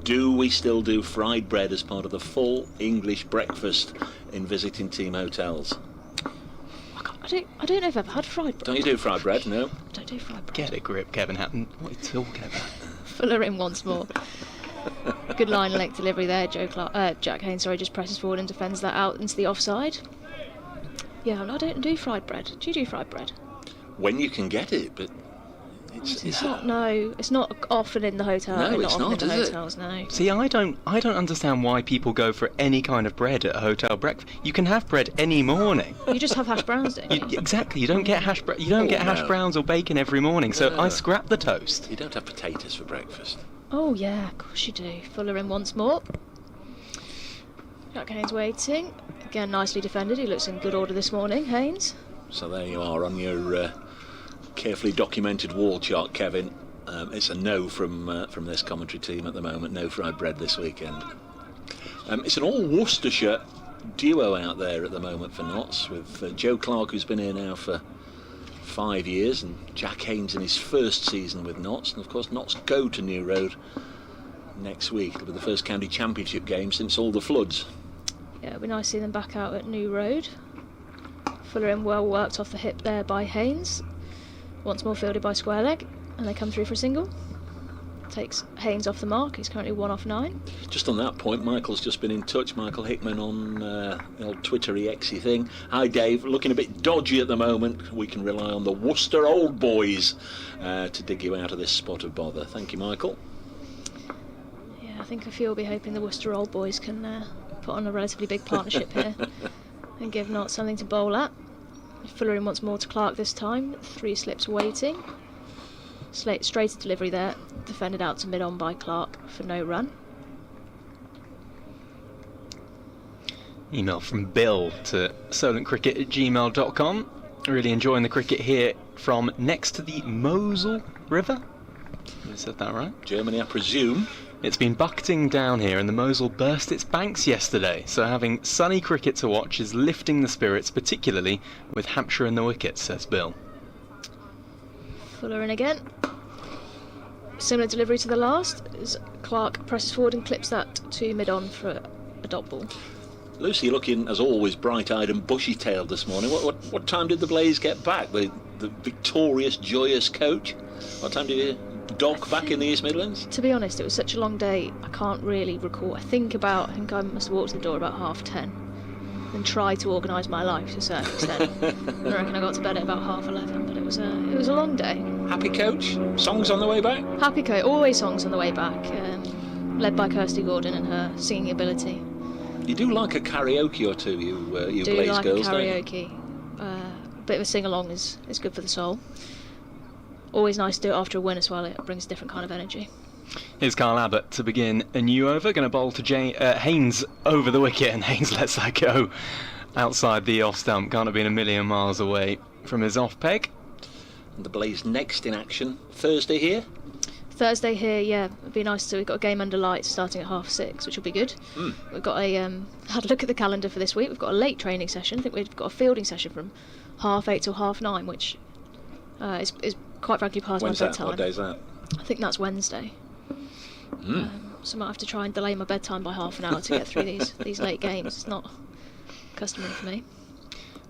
Do we still do fried bread as part of the full English breakfast in visiting team hotels? I don't know if I've had fried bread. Don't you do fried bread? No. I don't do fried bread. Get a grip, Kevin Hatton. What are you talking about? Fuller in once more. Good line length delivery there. Jack Haynes, just presses forward and defends that out into the offside. Yeah, I don't do fried bread. Do you do fried bread? When you can get it, but It's not. No, it's not often in the hotel. No, it's often not, in the is it? hotels. No. See, I don't understand why people go for any kind of bread at a hotel breakfast. You can have bread any morning. You just have hash browns, don't you? Exactly. You don't get hash browns or bacon every morning. So No. I scrap the toast. you don't have potatoes for breakfast. Oh yeah, of course you do. Fuller in once more. Jack Haynes waiting. Again, nicely defended. He looks in good order this morning, Haynes. So there you are on your carefully documented wall chart, Kevin. It's a no from this commentary team at the moment. No fried bread this weekend. It's an all Worcestershire duo out there at the moment for Notts, with Joe Clark, who's been here now for 5 years, and Jack Haynes in his first season with Notts. And of course, Notts go to New Road next week. It'll be the first county championship game since all the floods. Yeah, it'll be nice to see them back out at New Road. Fuller in well worked off the hip there by Haynes. Once more fielded by square leg, and they come through for a single. Takes Haynes off the mark. He's currently 1 off 9. Just on that point, Michael's just been in touch. Michael Hickman on the old Twittery Xy thing. Hi Dave, looking a bit dodgy at the moment. We can rely on the Worcester Old Boys to dig you out of this spot of bother. Thank you, Michael. Yeah, I think a few will be hoping the Worcester Old Boys can put on a relatively big partnership here and give Notts something to bowl at. Fuller in once more to Clark this time. 3 slips waiting. Straighter delivery there. Defended out to mid-on by Clark for no run. Email from Bill to solentcricket@gmail.com. Really enjoying the cricket here from next to the Mosel River. I said that right? Germany, I presume. It's been bucketing down here and the Mosel burst its banks yesterday, so having sunny cricket to watch is lifting the spirits, particularly with Hampshire in the wickets, says Bill. Fuller in again. Similar delivery to the last as Clark presses forward and clips that to mid-on for a dot ball. Lucy looking, as always, bright-eyed and bushy-tailed this morning. What time did the Blaze get back? The victorious, joyous coach? What time did you dock back in the East Midlands? To be honest, it was such a long day, I can't really recall. I think I must have walked to the door about 10:30 and tried to organise my life to a certain extent. I reckon I got to bed at about 11:30, but it was a long day. Happy coach? Songs on the way back? Happy coach, always songs on the way back, led by Kirsty Gordon and her singing ability. You do like a karaoke or two, you Do Blaze like girls, a don't you? karaoke. A bit of a sing-along is good for the soul. always nice to do it after a win as well. It brings a different kind of energy. Here's Kyle Abbott to begin a new over, going to bowl to Haynes over the wicket, and Haynes lets that go outside the off stump. Can't have been a million miles away from his off peg. And the Blaze next in action Thursday here. Thursday here, yeah, it'd be nice to. We've got a game under lights starting at 6:30, which will be good. We've got had a look at the calendar for this week. We've got a late training session. I think we've got a fielding session from 8:30 till 9:30, which is quite frankly past my bedtime. What day is that? I think that's Wednesday. So I might have to try and delay my bedtime by half an hour to get through these late games. It's not customary for me.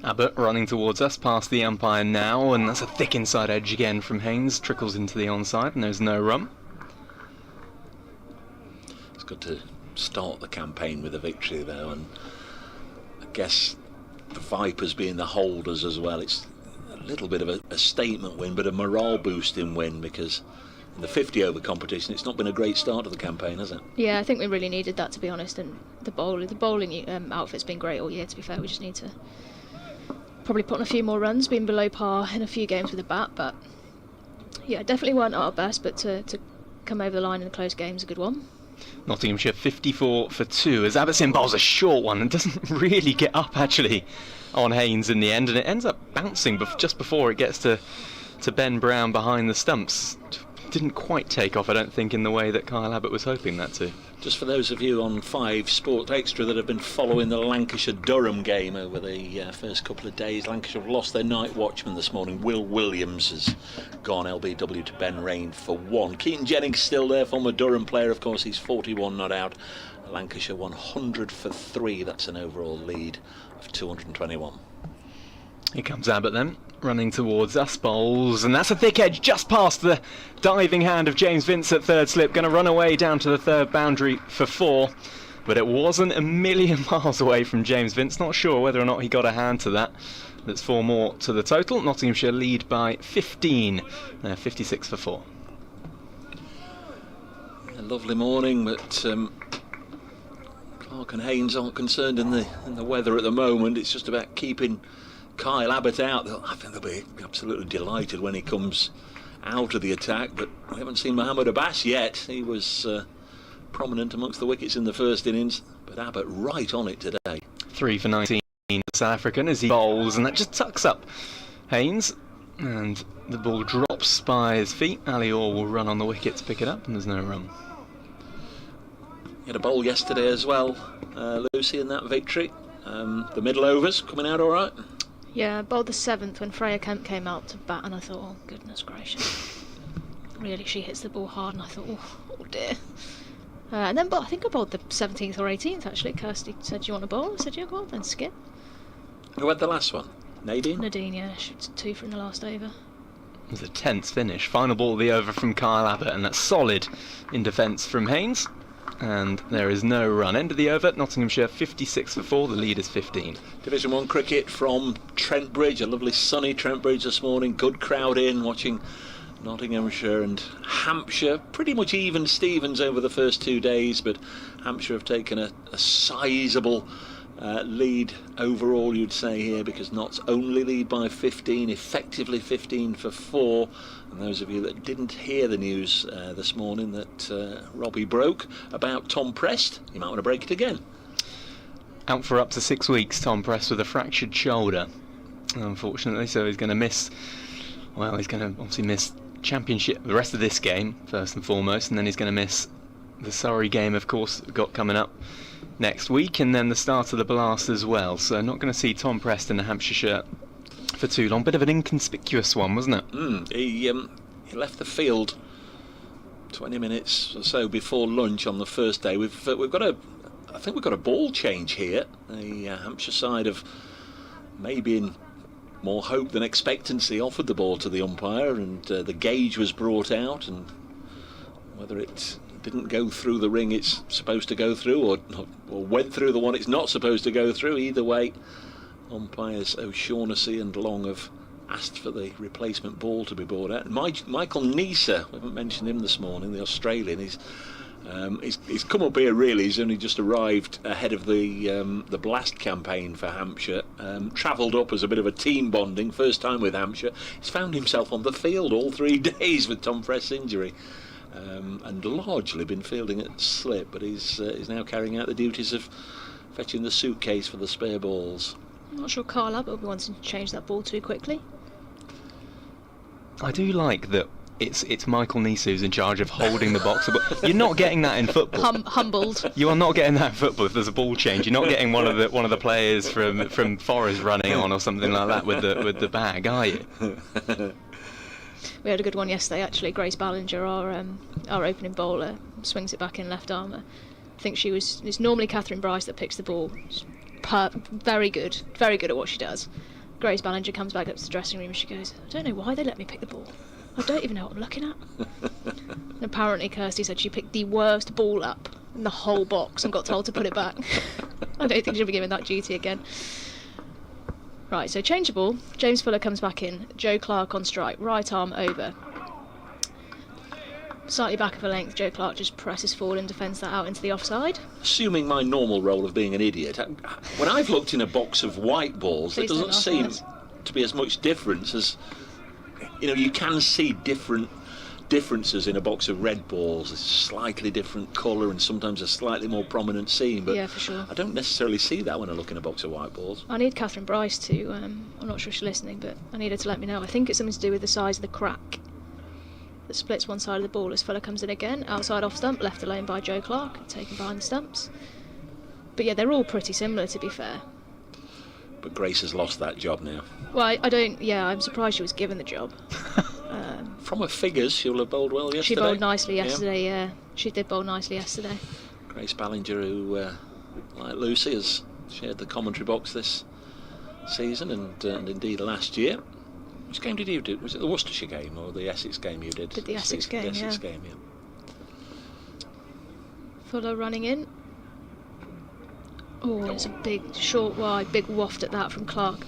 Abbott running towards us past the umpire now, and that's a thick inside edge again from Haynes. Trickles into the onside, and there's no run. It's good to start the campaign with a victory though, and I guess the Vipers being the holders as well, it's a little bit of a statement win, but a morale boosting win, because in the 50 over competition it's not been a great start to the campaign, has it? Yeah, I think we really needed that, to be honest, and the bowling outfit's been great all year, to be fair. We just need to probably put on a few more runs, been below par in a few games with the bat, but yeah, definitely weren't at our best, but to come over the line in the close game's a good one. Nottinghamshire 54 for 2 as Abbott bowls a short one and doesn't really get up actually on Haynes in the end, and it ends up bouncing just before it gets to Ben Brown behind the stumps. Didn't quite take off, I don't think, in the way that Kyle Abbott was hoping that to. Just for those of you on 5 Sport Extra that have been following the Lancashire-Durham game over the first couple of days, Lancashire have lost their night watchman this morning. Will Williams has gone LBW to Ben Rain for 1. Keaton Jennings still there, former Durham player, of course. He's 41 not out. Lancashire 100 for 3. That's an overall lead of 221. Here comes Abbott then, running towards us, bowls, and that's a thick edge just past the diving hand of James Vince at third slip. Going to run away down to the third boundary for 4, but it wasn't a million miles away from James Vince. Not sure whether or not he got a hand to that. That's 4 more to the total. Nottinghamshire lead by 15. 56 for 4. A lovely morning, but Clark and Haynes aren't concerned in the weather at the moment. It's just about keeping Kyle Abbott out. I think they'll be absolutely delighted when he comes out of the attack, but we haven't seen Mohamed Abbas yet. He was prominent amongst the wickets in the first innings, but Abbott right on it today. 3 for 19, South African as he bowls, and that just tucks up Haynes, and the ball drops by his feet. Ali Orr will run on the wicket to pick it up, and there's no run. He had a bowl yesterday as well, Lucy, in that victory. The middle overs coming out all right. Yeah, I bowled the 7th when Freya Kemp came out to bat, and I thought, oh goodness gracious, really, she hits the ball hard, and I thought, oh dear. And then, I think I bowled the 17th or 18th actually. Kirsty said, "Do you want to bowl?" I said, "Yeah, go on then, skip." Who had the last one? Nadine? Nadine, yeah, she was 2 for in the last over. It was a tense finish. Final ball of the over from Kyle Abbott, and that's solid in defence from Haynes. And there is no run. End of the over, Nottinghamshire 56 for 4, the lead is 15. Division 1 cricket from Trent Bridge, a lovely sunny Trent Bridge this morning. Good crowd in watching Nottinghamshire and Hampshire. Pretty much even Stevens over the first 2 days, but Hampshire have taken a sizeable lead overall, you'd say here, because Notts only lead by 15, effectively 15 for 4. And those of you that didn't hear the news this morning that Robbie broke about Tom Prest, you might want to break it again. Out for up to 6 weeks, Tom Prest with a fractured shoulder, unfortunately, so he's going to miss, well, he's going to obviously miss Championship, the rest of this game, first and foremost, and then he's going to miss the Surrey game, of course, got coming up next week, and then the start of the Blast as well. So not going to see Tom Prest in the Hampshire shirt for too long. Bit of an inconspicuous one, wasn't it? He left the field 20 minutes or so before lunch on the first day. I think we've got a ball change here. The Hampshire side have, maybe in more hope than expectancy, offered the ball to the umpire, and the gauge was brought out, and whether it didn't go through the ring it's supposed to go through, or went through the one it's not supposed to go through, either way, umpires O'Shaughnessy and Long have asked for the replacement ball to be brought out. Michael Neser, we haven't mentioned him this morning, the Australian, he's He's come up here really. He's only just arrived ahead of the Blast campaign for Hampshire. Travelled up as a bit of a team bonding, first time with Hampshire. He's found himself on the field all 3 days with Tom Frest's injury, and largely been fielding at slip. But he's now carrying out the duties of fetching the suitcase for the spare balls. I'm not sure Carl Abbott will be wanting to change that ball too quickly. I do like that it's Michael Nice who's in charge of holding the box. But you're not getting that in football. Humbled. You are not getting that in football if there's a ball change. You're not getting one of the players from Forest running on or something like that with the bag, are you? We had a good one yesterday actually. Grace Ballinger, our opening bowler, swings it back in left armour. I think it's normally Catherine Bryce that picks the ball. She's very good at what she does. Grace Ballinger comes back up to the dressing room and she goes, I don't know why they let me pick the ball. I don't even know what I'm looking at. And apparently Kirsty said she picked the worst ball up in the whole box and got told to put it back. I don't think she'll be given that duty again. Right, so change the ball. James Fuller comes back in. Joe Clark on strike. Right arm over. Slightly back of a length, Joe Clark just presses forward and defends that out into the offside. Assuming my normal role of being an idiot, when I've looked in a box of white balls, there doesn't seem to be as much difference as... you can see differences in a box of red balls. It's a slightly different colour and sometimes a slightly more prominent seam. But yeah, for sure. I don't necessarily see that when I look in a box of white balls. I need Catherine Bryce to... I'm not sure she's listening, but I need her to let me know. I think it's something to do with the size of the crack that splits one side of the ball as Fuller comes in again. Outside off stump, left alone by Joe Clark, taken behind the stumps. But yeah, they're all pretty similar, to be fair. But Grace has lost that job now. Well, I'm surprised she was given the job. From her figures, she'll have bowled well yesterday. She bowled nicely yesterday, yeah. She did bowl nicely yesterday. Grace Ballinger, who, like Lucy, has shared the commentary box this season and indeed last year. Which game did you do? Was it the Worcestershire game or the Essex game you did? Did the Essex game, the Essex game, yeah. Fuller running in. Oh, it's a big, short, wide, big waft at that from Clark.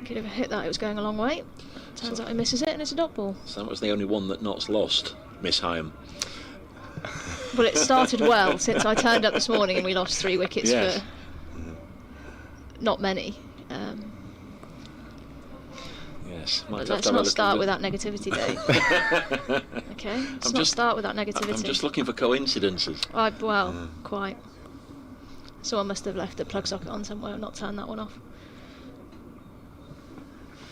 If he'd ever hit that, it was going a long way. Turns out he misses it and it's a dot ball. So that was the only one that Notts lost, Miss Hyam. Well, it started well since I turned up this morning and we lost 3 wickets for not many. Yes. Let's not start with that negativity, Dave. Okay? Let's not start with that negativity. I'm just looking for coincidences. Quite. Someone must have left the plug socket on somewhere and not turned that one off.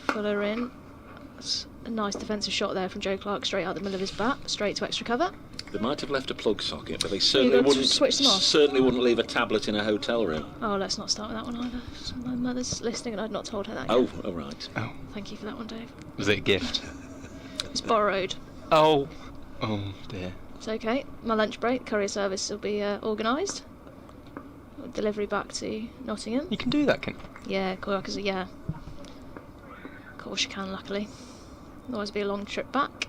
Fuller in. That's a nice defensive shot there from Joe Clark, straight out the middle of his bat, straight to extra cover. They might have left a plug socket, but they certainly wouldn't leave a tablet in a hotel room. Oh, let's not start with that one either. My mother's listening and I'd not told her that yet. yet. Oh, right. Oh. Thank you for that one, Dave. Was it a gift? It's borrowed. Oh dear. It's okay. My lunch break, courier service will be organised. Delivery back to Nottingham. You can do that, can you? Yeah, because Of course you can, luckily. Otherwise it'd be a long trip back.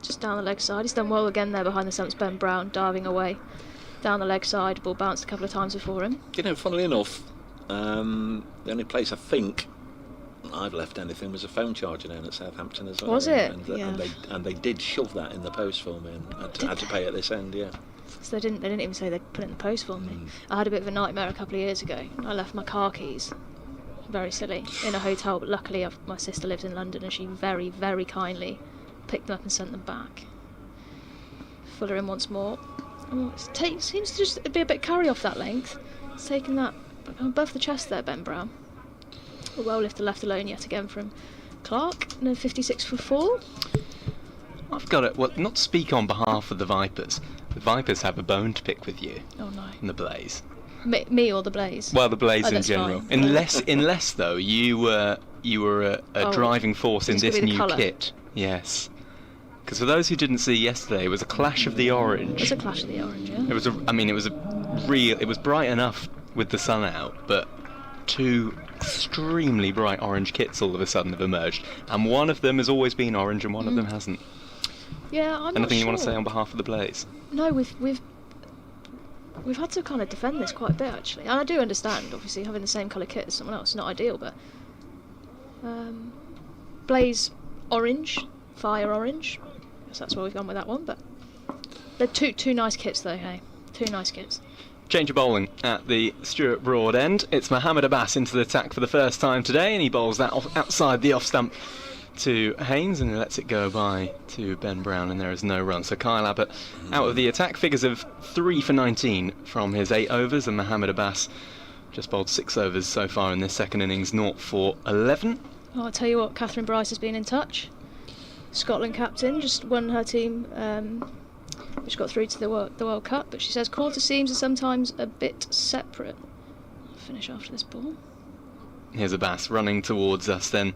Just down the leg side. He's done well again there behind the stumps. Ben Brown diving away. Down the leg side, ball bounced a couple of times before him. Funnily enough, the only place I think I've left anything was a phone charger down at Southampton as well. Was it? And they did shove that in the post for me and had to pay at this end, yeah. So they didn't even say they'd put it in the post for me. I had a bit of a nightmare a couple of years ago. I left my car keys, very silly, in a hotel, but luckily my sister lives in London and she very, very kindly picked them up and sent them back. Fuller in once more. Oh, seems to just be a bit carry off that length. It's taken that above the chest there, Ben Brown. A well lifted left alone yet again from Clark, and a 56 for 4. I've got it. Well, not to speak on behalf of the Vipers. The Vipers have a bone to pick with you. Oh no. In the Blaze. Me or the Blaze? Well, the Blaze in general. Fine. Unless though you were a driving force in this new kit. Yes. Because for those who didn't see yesterday, it was a clash of the orange. It was a clash of the orange, yeah. It was bright enough with the sun out, but 2 extremely bright orange kits all of a sudden have emerged, and one of them has always been orange and one of them hasn't. Yeah, I'm not sure. Anything you want to say on behalf of the Blaze? No, we've had to kind of defend this quite a bit actually, and I do understand obviously having the same colour kit as someone else is not ideal, but Blaze orange, fire orange. So that's why we've gone with that one, but They're two nice kits though, hey? Two nice kits. Change of bowling at the Stuart Broad end. It's Mohammed Abbas into the attack for the first time today, and he bowls that outside the off stump to Haynes, and he lets it go by to Ben Brown, and there is no run. So Kyle Abbott out of the attack. Figures of 3 for 19 from his 8 overs, and Mohammed Abbas just bowled 6 overs so far in this second innings, 0 for 11. Oh, I'll tell you what, Catherine Bryce has been in touch. Scotland captain, just won her team, which got through to the World Cup, but she says quarter seams are sometimes a bit separate. I'll finish after this ball. Here's Abbas running towards us then,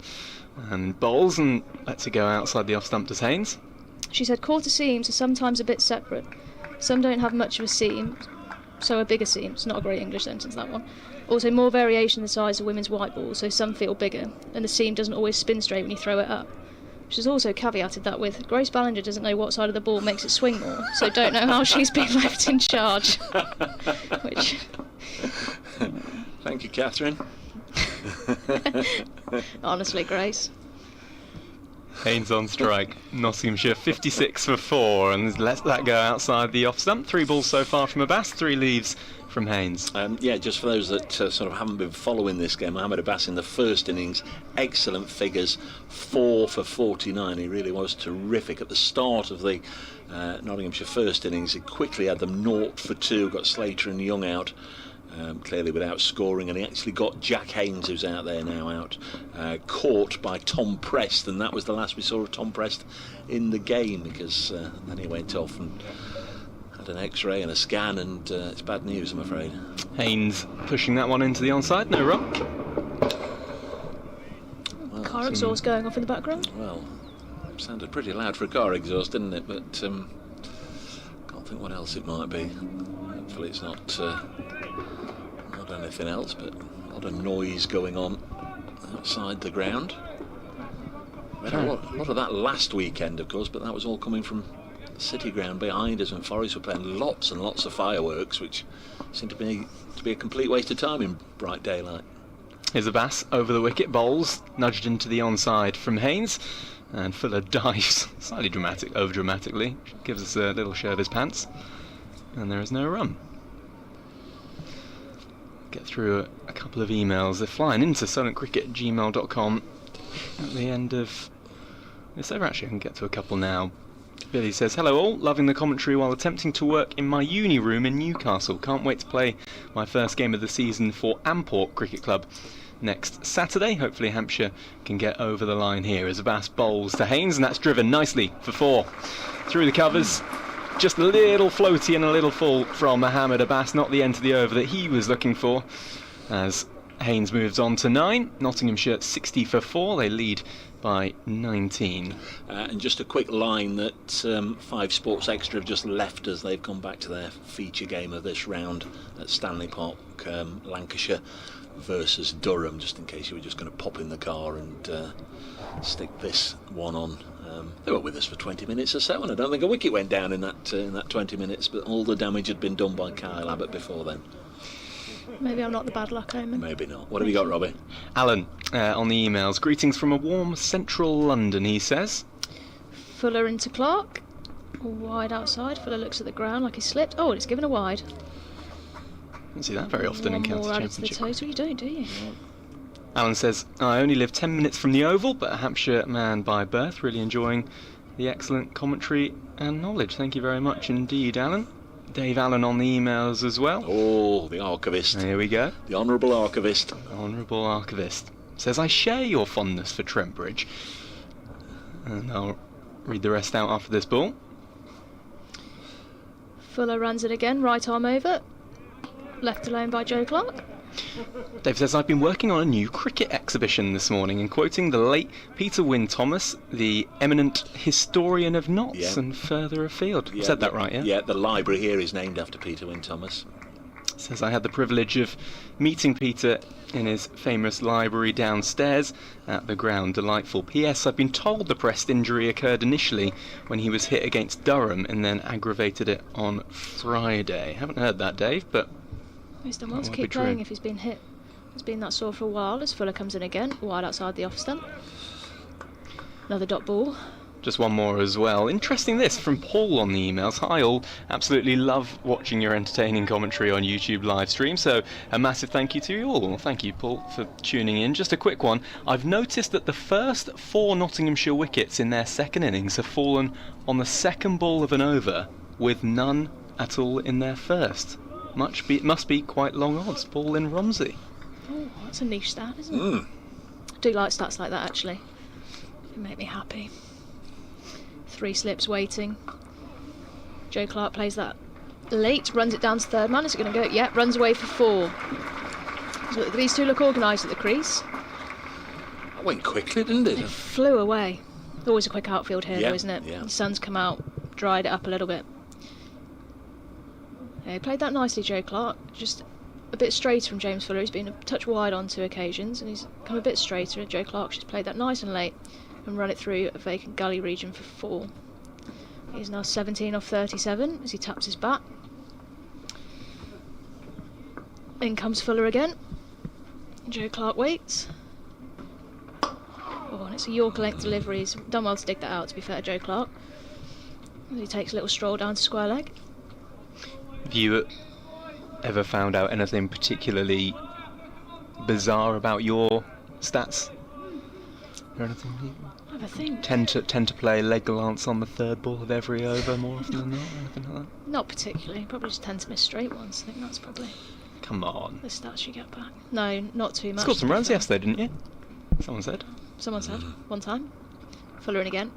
and bowls and lets it go outside the off stump to Haynes. She said quarter seams are sometimes a bit separate. Some don't have much of a seam, so a bigger seam. It's not a great English sentence, that one. Also, more variation in the size of women's white balls, so some feel bigger, and the seam doesn't always spin straight when you throw it up. She's also caveated that with Grace Ballinger doesn't know what side of the ball makes it swing more, so don't know how she's been left in charge. Which... Thank you, Catherine. Honestly, Grace. Haynes on strike. Nottinghamshire 56 for 4, and lets that go outside the off stump. 3 balls so far from Abbas, 3 leaves from Haynes. Yeah, just for those that sort of haven't been following this game, Mohammed Abbas in the first innings, excellent figures, 4 for 49. He really was terrific at the start of the Nottinghamshire first innings. He quickly had them 0 for 2, got Slater and Young out. Clearly without scoring, and he actually got Jack Haynes, who's out there now, out, caught by Tom Prest, and that was the last we saw of Tom Prest in the game, because then he went off and had an x-ray and a scan, and it's bad news, I'm afraid. Haynes pushing that one into the onside, no run. Well, Car exhaust going off in the background. Well, sounded pretty loud for a car exhaust, didn't it? But can't think what else it might be. Hopefully it's not anything else, but a lot of noise going on outside the ground. We had a lot of that last weekend, of course, but that was all coming from the City ground behind us, and Forest were playing lots and lots of fireworks, which seemed to be a complete waste of time in bright daylight. Here's Abbas over the wicket, bowls, nudged into the onside from Haynes, and Fuller dives slightly over dramatically, gives us a little show of his pants, and there is no run. Get through a couple of emails. They're flying into solentcricket@gmail.com at the end of this over. Actually, I can get to a couple now. Billy says, hello all, loving the commentary while attempting to work in my uni room in Newcastle. Can't wait to play my first game of the season for Amport Cricket Club next Saturday. Hopefully Hampshire can get over the line here as Abbas bowls to Haynes, and that's driven nicely for 4. Through the covers. Just a little floaty and a little full from Mohammed Abbas, not the end to the over that he was looking for, as Haynes moves on to 9. Nottinghamshire 60 for 4, they lead by 19. And just a quick line that 5 Sports Extra have just left us. They've gone back to their feature game of this round at Stanley Park, Lancashire versus Durham, just in case you were just going to pop in the car and stick this one on. They were with us for 20 minutes or so, and I don't think a wicket went down in that 20 minutes, but all the damage had been done by Kyle Abbott before then. Maybe I'm not the bad luck omen. Maybe not. What have you got, Robbie? Alan, on the emails. Greetings from a warm central London, he says. Fuller into Clark. Wide outside. Fuller looks at the ground like he slipped. Oh, and it's given a wide. Don't see that very often in One county more added to the championship. total. You don't, do you? Alan says, I only live 10 minutes from the Oval, but a Hampshire man by birth. Really enjoying the excellent commentary and knowledge. Thank you very much indeed, Alan. Dave Allen on the emails as well. Oh, the archivist. Here we go. The Honourable Archivist. Honourable Archivist. Says, I share your fondness for Trent Bridge. And I'll read the rest out after this ball. Fuller runs it again, right arm over. Left alone by Joe Clark. Dave says, I've been working on a new cricket exhibition this morning and quoting the late Peter Wynne Thomas, the eminent historian of knots and further afield. Yeah, Said that right, yeah? Yeah, the library here is named after Peter Wynne Thomas. Says, I had the privilege of meeting Peter in his famous library downstairs at the ground. Delightful. P.S. I've been told the Prest injury occurred initially when he was hit against Durham and then aggravated it on Friday. Haven't heard that, Dave, but He's done well to keep playing if he's been hit. He's been that sore for a while as Fuller comes in again, wide outside the off stump. Another dot ball. Just one more as well. Interesting this from Paul on the emails. Hi all, absolutely love watching your entertaining commentary on YouTube live stream, so a massive thank you to you all. Well, thank you, Paul, for tuning in. Just a quick one. I've noticed that the first 4 Nottinghamshire wickets in their second innings have fallen on the second ball of an over, with none at all in their first. Must be quite long odds. Paul in Romsey. Oh, that's a niche stat, isn't it? I do like stats like that, actually. They make me happy. 3 slips waiting. Joe Clark plays that late, runs it down to third man. Is it going to go? Yeah, runs away for 4. So these two look organised at the crease. That went quickly, didn't it? It flew away. Always a quick outfield here, Yeah, though, isn't it? yeah. The sun's come out, dried it up a little bit. Yeah, he played that nicely, Joe Clark. Just a bit straighter from James Fuller. He's been a touch wide on 2 occasions, and he's come a bit straighter. Joe Clark's just played that nice and late and run it through a vacant gully region for 4. He's now 17 off 37 as he taps his bat. In comes Fuller again. Joe Clark waits. Oh, and it's a Yorker length delivery. He's done well to dig that out, to be fair to Joe Clark. As he takes a little stroll down to square leg. Have you ever found out anything particularly bizarre about your stats? Or anything you Have a think. tend to play leg glance on the third ball of every over more often than not, or anything like that? Not particularly. Probably just tend to miss straight ones. I think that's probably Come on. the stats you get back. No, not too much. Scored some to be runs fair. yesterday, didn't you? Someone said. Someone said. One time. Fuller in again.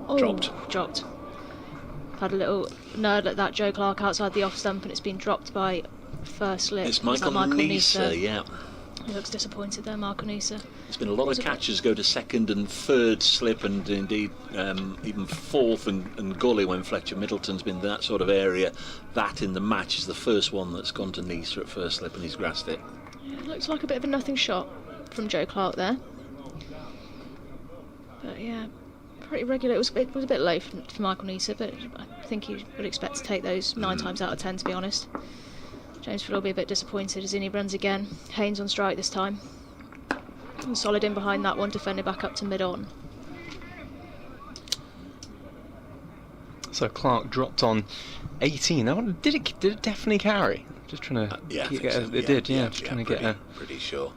Oh, dropped. Had a little nerd at that Joe Clark outside the off stump, and it's been dropped by first slip. It's Was that Michael Nisa, yeah. He looks disappointed there, Michael Nisa. There's been a lot of catches go to second and third slip, and indeed even fourth and gully when Fletcher Middleton's been that sort of area. That in the match is the first one that's gone to Nisa at first slip, and he's grassed it. Yeah, it looks like a bit of a nothing shot from Joe Clark there. But yeah, pretty regular. It was a bit low for Michael Nisa, but I think you would expect to take those 9 times out of 10, to be honest. James Fuller will be a bit disappointed as in he runs again. Haynes on strike this time. And solid in behind that one, defended back up to mid-on. So Clark dropped on 18. Now, did it definitely carry? Just trying to Yeah, I think get so. it did. Yeah, just trying to pretty, get a pretty sure.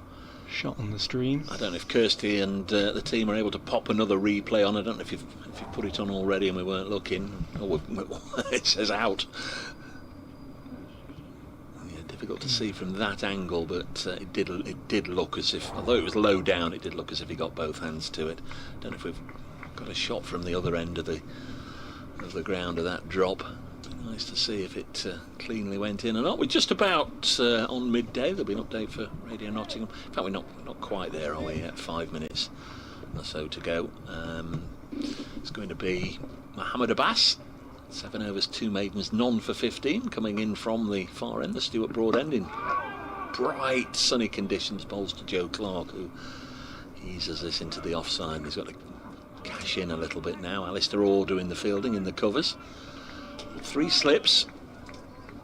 shot on the stream. I don't know if Kirsty and the team are able to pop another replay on. I don't know if you've put it on already and we weren't looking. Or it says out. Yeah, difficult to see from that angle, but it did look as if, although it was low down, it did look as if he got both hands to it. Don't know if we've got a shot from the other end of the ground of that drop. Nice to see if it cleanly went in or not. We're just about on midday. There'll be an update for Radio Nottingham. In fact, we're not quite there, are we? Yet 5 minutes or so to go. It's going to be Mohammed Abbas. 7 overs, 2 maidens, none for 15. Coming in from the far end, the Stuart Broad end in bright sunny conditions. Bowls to Joe Clark, who eases this into the offside. He's got to cash in a little bit now. Alistair Orr doing the fielding in the covers. 3 slips.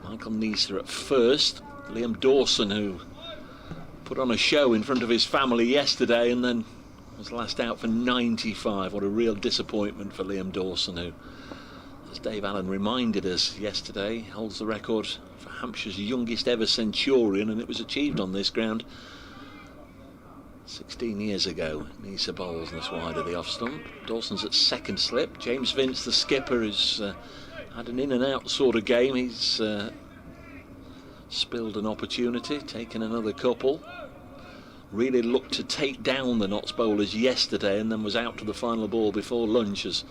Michael Nisa at first. Liam Dawson, who put on a show in front of his family yesterday and then was last out for 95. What a real disappointment for Liam Dawson, who, as Dave Allen reminded us yesterday, holds the record for Hampshire's youngest ever centurion, and it was achieved on this ground 16 years ago. Nisa bowls this wide of the off stump. Dawson's at second slip. James Vince, the skipper, is had an in and out sort of game. He's spilled an opportunity, taken another couple. Really looked to take down the Notts bowlers yesterday and then was out to the final ball before lunch as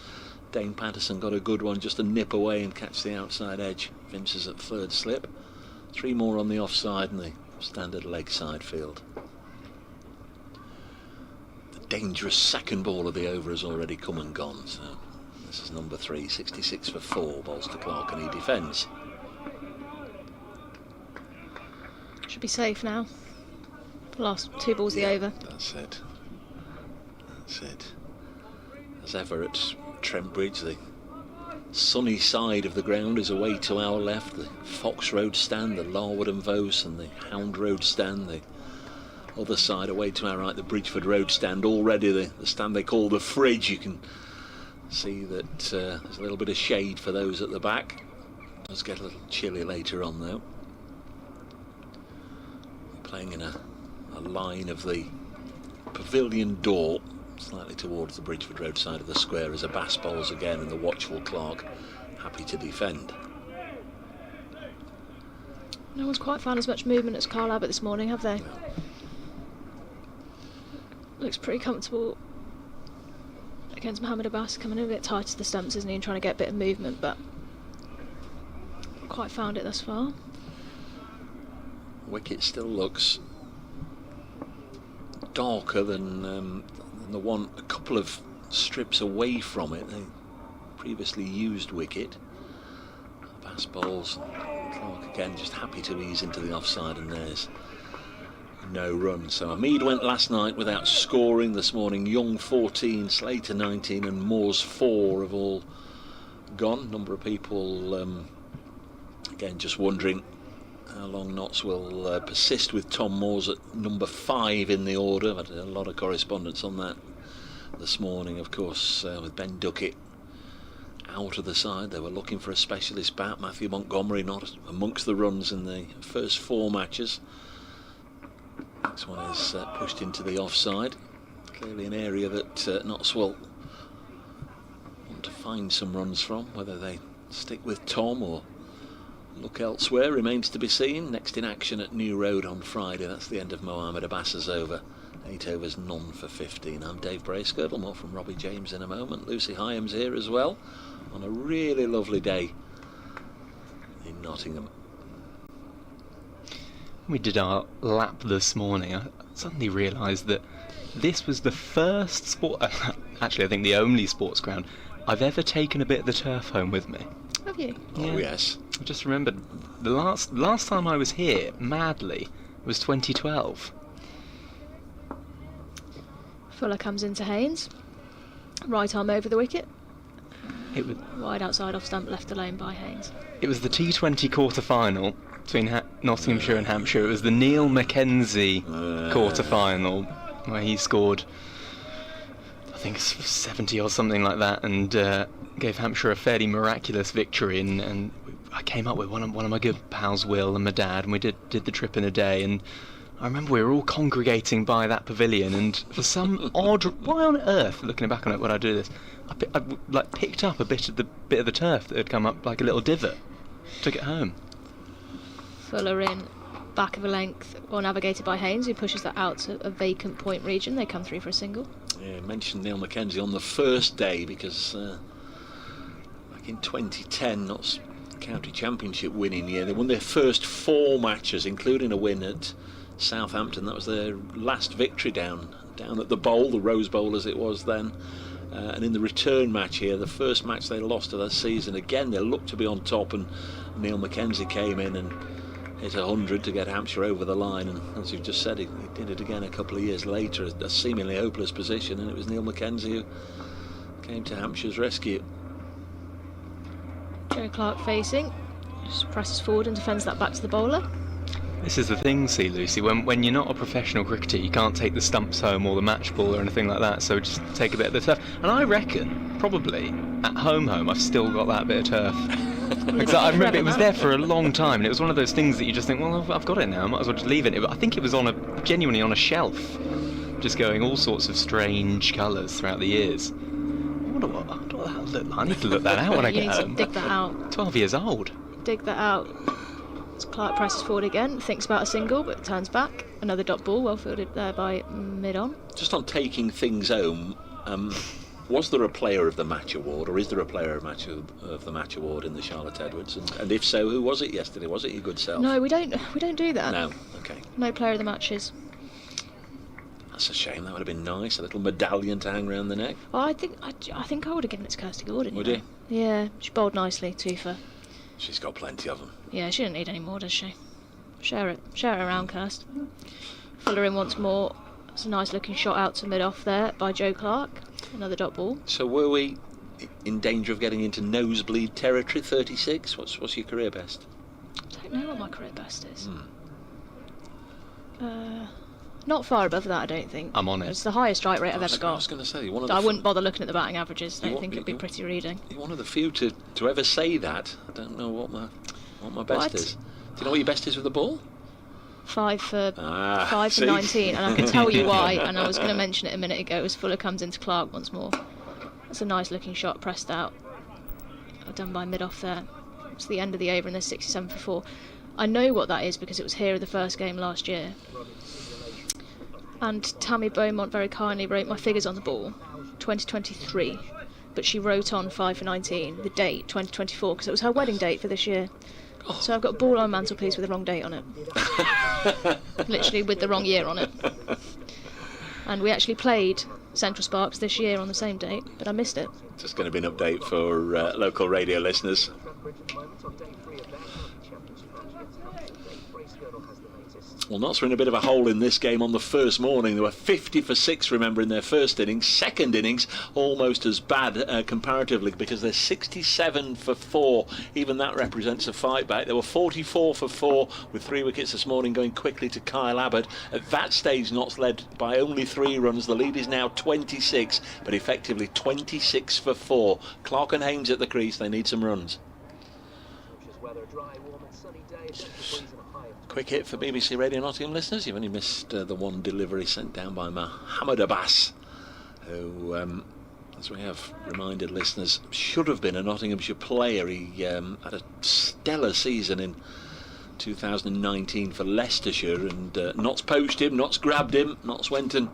Dane Patterson got a good one just to nip away and catch the outside edge. Vince is at third slip. 3 more on the offside and the standard leg side field. The dangerous second ball of the over has already come and gone, so this is number 3, 66 for 4, bowls to Clark and he defends. Should be safe now. Last 2 balls the over. That's it. As ever at Trent Bridge, the sunny side of the ground is away to our left. The Fox Road stand, the Larwood and Vose, and the Hound Road stand. The other side away to our right, the Bridgeford Road stand. Already the stand they call the Fridge. You can See that there's a little bit of shade for those at the back. It does get a little chilly later on though. Playing in a line of the pavilion door, slightly towards the Bridgeford Road side of the square, as Abbas bowls again, and the watchful Clark happy to defend. No one's quite found as much movement as Carl Abbott this morning, have they? No. Looks pretty comfortable against Mohammed Abbas, coming in a bit tight to the stumps, isn't he, and trying to get a bit of movement, but not quite found it thus far. Wicket still looks darker than the one a couple of strips away from it. They previously used wicket. Abbas bowls. Clark again just happy to ease into the offside, and there's no run. So Hamid went last night without scoring. This morning Young 14, Slater 19 and Moores 4 have all gone. Number of people again just wondering how long Notts will persist with Tom Moores at number 5 in the order. I've had a lot of correspondence on that this morning, of course, with Ben Duckett out of the side. They were looking for a specialist bat. Matthew Montgomery not amongst the runs in the first 4 matches. Next one is pushed into the offside. Clearly an area that Notts will want to find some runs from. Whether they stick with Tom or look elsewhere remains to be seen. Next in action at New Road on Friday. That's the end of Mohammed Abbas's over. 8 overs, none for 15. I'm Dave Bracegirdle. More from Robbie James in a moment. Lucy Hyams here as well on a really lovely day in Nottingham. We did our lap this morning. I suddenly realised that this was the first sport, actually I think the only sports ground I've ever taken a bit of the turf home with me. Have you? Oh yes. I just remembered the last time I was here, madly, was 2012. Fuller comes into Haynes. Right arm over the wicket. It was Wide outside off stump, left alone by Haynes. It was the T20 quarter-final between Nottinghamshire and Hampshire. It was the Neil Mackenzie quarter-final where he scored, I think, 70 or something like that, and gave Hampshire a fairly miraculous victory. And I came up with one of my good pals, Will, and my dad, and we did the trip in a day. And I remember we were all congregating by that pavilion, and for some odd, why on earth, looking back on it, would I do this? I like picked up a bit of the turf that had come up like a little divot, took it home. Fuller in, back of a length, or navigated by Haynes, who pushes that out to a vacant point region. They come through for a single. Yeah, I mentioned Neil Mackenzie on the first day because back in 2010, Notts County Championship winning year, they won their first 4 matches, including a win at Southampton. That was their last victory down at the Bowl, the Rose Bowl as it was then. And in the return match here, the first match they lost of that season, again they looked to be on top, and Neil Mackenzie came in and hit 100 to get Hampshire over the line, and as you've just said, he did it again a couple of years later, a seemingly hopeless position, and it was Neil Mackenzie who came to Hampshire's rescue. Joe Clark facing, just presses forward and defends that back to the bowler. This is the thing, see, Lucy, when you're not a professional cricketer, you can't take the stumps home or the match ball or anything like that, so just take a bit of the turf. And I reckon, probably, at home, I've still got that bit of turf. Because I remember it was there for a long time, and it was one of those things that you just think, well, I've got it now, I might as well just leave it. I think it was genuinely on a shelf, just going all sorts of strange colours throughout the years. I wonder what that looked like. I need to look that out when I get home. You need to dig that out. 12 years old. Dig that out. Clark presses forward again, thinks about a single, but turns back. Another dot ball, well fielded there by mid-on. Just on taking things home, was there a player of the match award, or is there a player of the match award in the Charlotte Edwards? And if so, who was it yesterday? Was it your good self? No, we don't do that. No, okay. No player of the matches. That's a shame. That would have been nice. A little medallion to hang around the neck. Well, I think I would have given it to Kirsty Gordon. Would you? Yeah, she bowled nicely too for. She's got plenty of them. Yeah, she didn't need any more, does she? Share it around, Kirst. Fuller in once more. It's a nice looking shot out to mid-off there by Joe Clark. Another dot ball. So were we in danger of getting into nosebleed territory? 36. What's your career best? I don't know what my career best is. Not far above that, I don't think. I'm on it. It's the highest strike rate I've ever I got. was going to say, I wouldn't bother looking at the batting averages. I don't You think want- it'd be pretty reading. You're one of the few to ever say that. I don't know what my best What? is. Do you know what your best is with the ball? 5 for Ah, see? 19, and I can tell you why. And I was going to mention it a minute ago. It was Fuller comes into Clark once more. That's a nice looking shot, pressed out. Done by mid off there. It's the end of the over, and there's 67 for 4. I know what that is because it was here at the first game last year. And Tammy Beaumont very kindly wrote my figures on the ball, 2023. But she wrote on 5 for 19, the date, 2024, because it was her wedding date for this year. So I've got a ball on mantelpiece with the wrong date on it. Literally with the wrong year on it. And we actually played Central Sparks this year on the same date, but I missed it. Just going to be an update for local radio listeners. Well, Notts were in a bit of a hole in this game on the first morning. They were 50 for 6, remember, in their first innings. Second innings, almost as bad comparatively, because they're 67 for 4. Even that represents a fight back. They were 44 for 4 with 3 wickets this morning, going quickly to Kyle Abbott. At that stage, Notts led by only 3 runs. The lead is now 26, but effectively 26 for 4. Clark and Haynes at the crease. They need some runs. Quick hit for BBC Radio Nottingham listeners. You've only missed the one delivery sent down by Mohammed Abbas, who, as we have reminded listeners, should have been a Nottinghamshire player. He had a stellar season in 2019 for Leicestershire, and Notts poached him, Notts grabbed him, Notts went and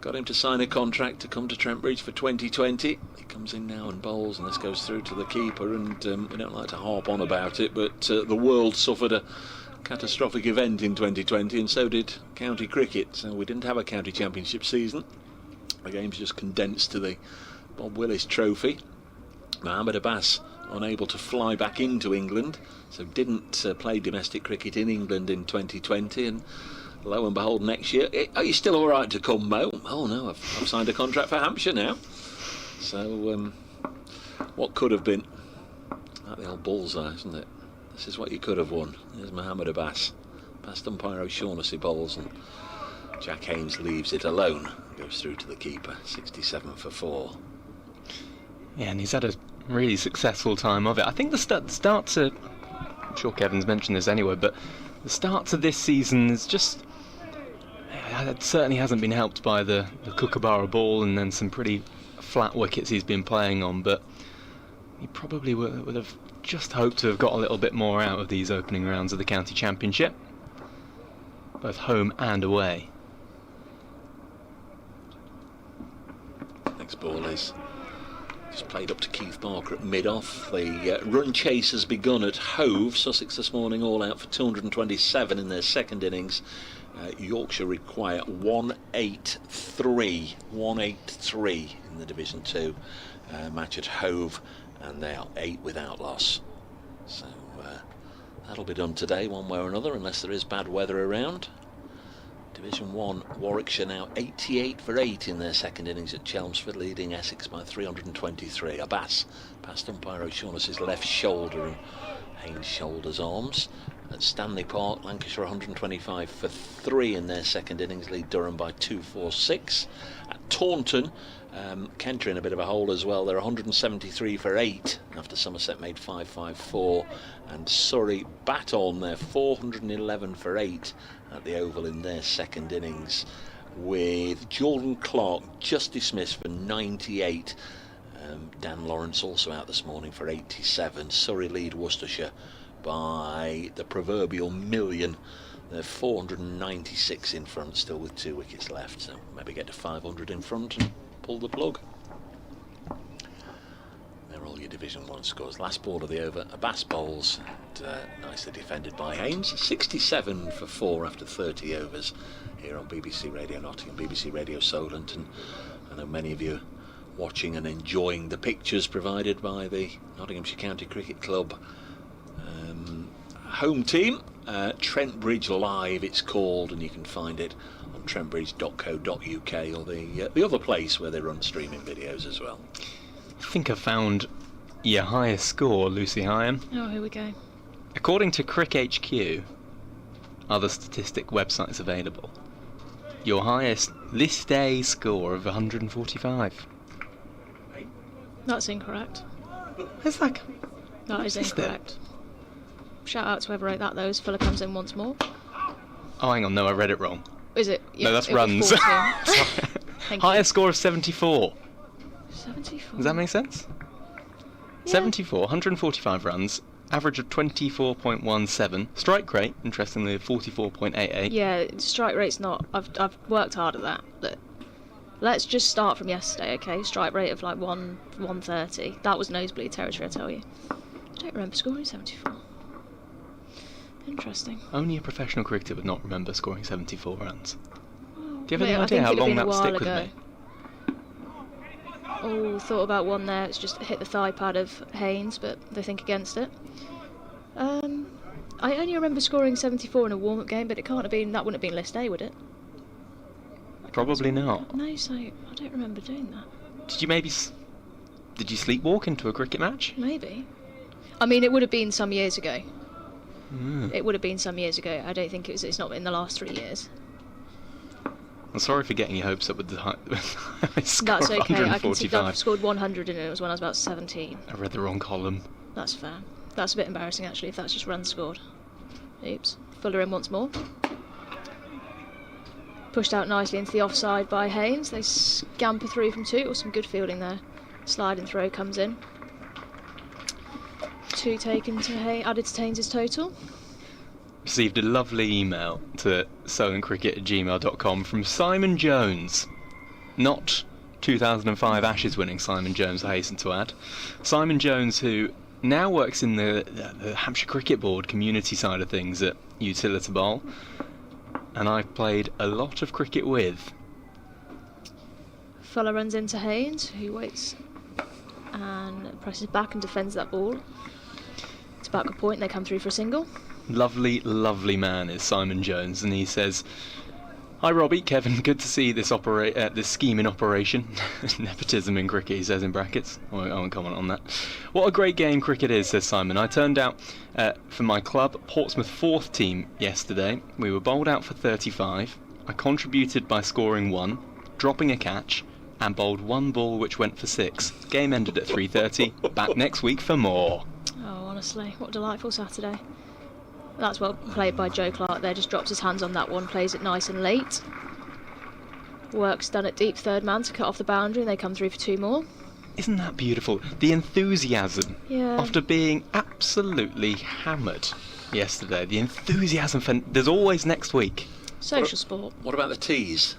got him to sign a contract to come to Trent Bridge for 2020. He comes in now and bowls, and this goes through to the keeper, and we don't like to harp on about it, but the world suffered a catastrophic event in 2020, and so did county cricket. So we didn't have a county championship season. The game's just condensed to the Bob Willis Trophy. Mohammed Abbas unable to fly back into England, so didn't play domestic cricket in England in 2020, and lo and behold, next year, are you still all right to come, Mo? Oh no, I've signed a contract for Hampshire now. So what could have been, like the old bullseye, isn't it? This is what you could have won. There's Mohammed Abbas. Past umpire O'Shaughnessy bowls, and Jack Haynes leaves it alone. Goes through to the keeper. 67 for 4. Yeah, and he's had a really successful time of it. I think the start to... I'm sure Kevin's mentioned this anyway, but the start to this season is just... It certainly hasn't been helped by the Kookaburra ball and then some pretty flat wickets he's been playing on, but he probably would have just hoped to have got a little bit more out of these opening rounds of the county championship, both home and away. Next ball is just played up to Keith Barker at mid-off. The run chase has begun at Hove. Sussex this morning all out for 227 in their second innings. Yorkshire require 183 in the Division 2 match at Hove, and they are 8 without loss. So that'll be done today one way or another, unless there is bad weather around. Division 1, Warwickshire now 88 for 8 in their second innings at Chelmsford, leading Essex by 323. Abbas past umpire O'Shaughnessy's left shoulder, and Haynes shoulders arms. At Stanley Park, Lancashire 125 for 3 in their second innings, lead Durham by 246. At Taunton, Kent are in a bit of a hole as well. They're 173 for 8 after Somerset made 554, and Surrey bat on. They're 411 for 8 at the Oval in their second innings, with Jordan Clark just dismissed for 98. Dan Lawrence also out this morning for 87. Surrey lead Worcestershire by the proverbial million. They're 496 in front, still with 2 wickets left, so maybe get to 500 in front and pull the plug. They're all your Division 1 scores. Last ball of the over, Abbas bowls, and nicely defended by Haynes. 67 for 4 after 30 overs here on BBC Radio Nottingham, BBC Radio Solent, and I know many of you watching and enjoying the pictures provided by the Nottinghamshire County Cricket Club home team. Trent Bridge Live it's called, and you can find it on trentbridge.co.uk, or the other place where they run streaming videos as well. I think I found your highest score, Lucy Hyam. Oh, here we go. According to Crick HQ, are the statistic websites available? your highest this day score of 145. That's incorrect. Is that? That is incorrect. Shout out to whoever wrote that though, as Fuller comes in once more. Oh, hang on, no, I read it wrong. Is it? Yeah, No, that's it was runs. 14. Thank you. Highest score of 74. 74. Does that make sense? 74, 145 runs, average of 24.17. Strike rate, interestingly, of 44.88. Yeah, strike rate's not. I've worked hard at that. But let's just start from yesterday, okay? Strike rate of like 130. That was nosebleed territory, I tell you. I don't remember scoring 74. Interesting. Only a professional cricketer would not remember scoring 74 runs. Oh, Do you have any mate, I idea think how it'd have long been that a would while stick with ago. me? Oh, thought about one there. It's just hit the thigh pad of Haynes, but they think against it. I only remember scoring 74 in a warm-up game, but it can't have been. That wouldn't have been list A, would it? Probably not. No, so I don't remember doing that. Did you maybe... Did you sleepwalk into a cricket match? Maybe. I mean, it would have been some years ago. Mm. It would have been some years ago. I don't think it's not in the last 3 years. I'm sorry for getting your hopes up with the score That's of okay. I can see 145. I've scored 100 and it was when I was about 17. I read the wrong column. That's fair. That's a bit embarrassing actually if that's just runs scored. Oops. Fuller in once more. Pushed out nicely into the offside by Haynes. They scamper through from 2. Or some good fielding there. Slide and throw comes in. 2 taken to added to Haynes' total. Received a lovely email to solentcricket@gmail.com from Simon Jones. Not 2005 Ashes winning Simon Jones, I hasten to add. Simon Jones, who now works in the Hampshire Cricket Board community side of things at Utilita Bowl, and I've played a lot of cricket with. Fuller runs into Haynes, who waits and presses back and defends that ball. It's back a point, they come through for a single. Lovely, lovely man is Simon Jones, and he says, "Hi Robbie, Kevin, good to see this scheme in operation." Nepotism in cricket, he says in brackets. I won't comment on that. "What a great game cricket is," says Simon. "I turned out for my club, Portsmouth 4th team, yesterday. We were bowled out for 35. I contributed by scoring 1, dropping a catch, and bowled 1 ball which went for 6. Game ended at 3:30. Back next week for more." Oh, honestly, what a delightful Saturday. That's well played by Joe Clark there, just drops his hands on that one, plays it nice and late. Work's done at deep third man to cut off the boundary and they come through for 2 more. Isn't that beautiful? The enthusiasm Yeah. after being absolutely hammered yesterday. The enthusiasm for... There's always next week. Social sport. What about the tees?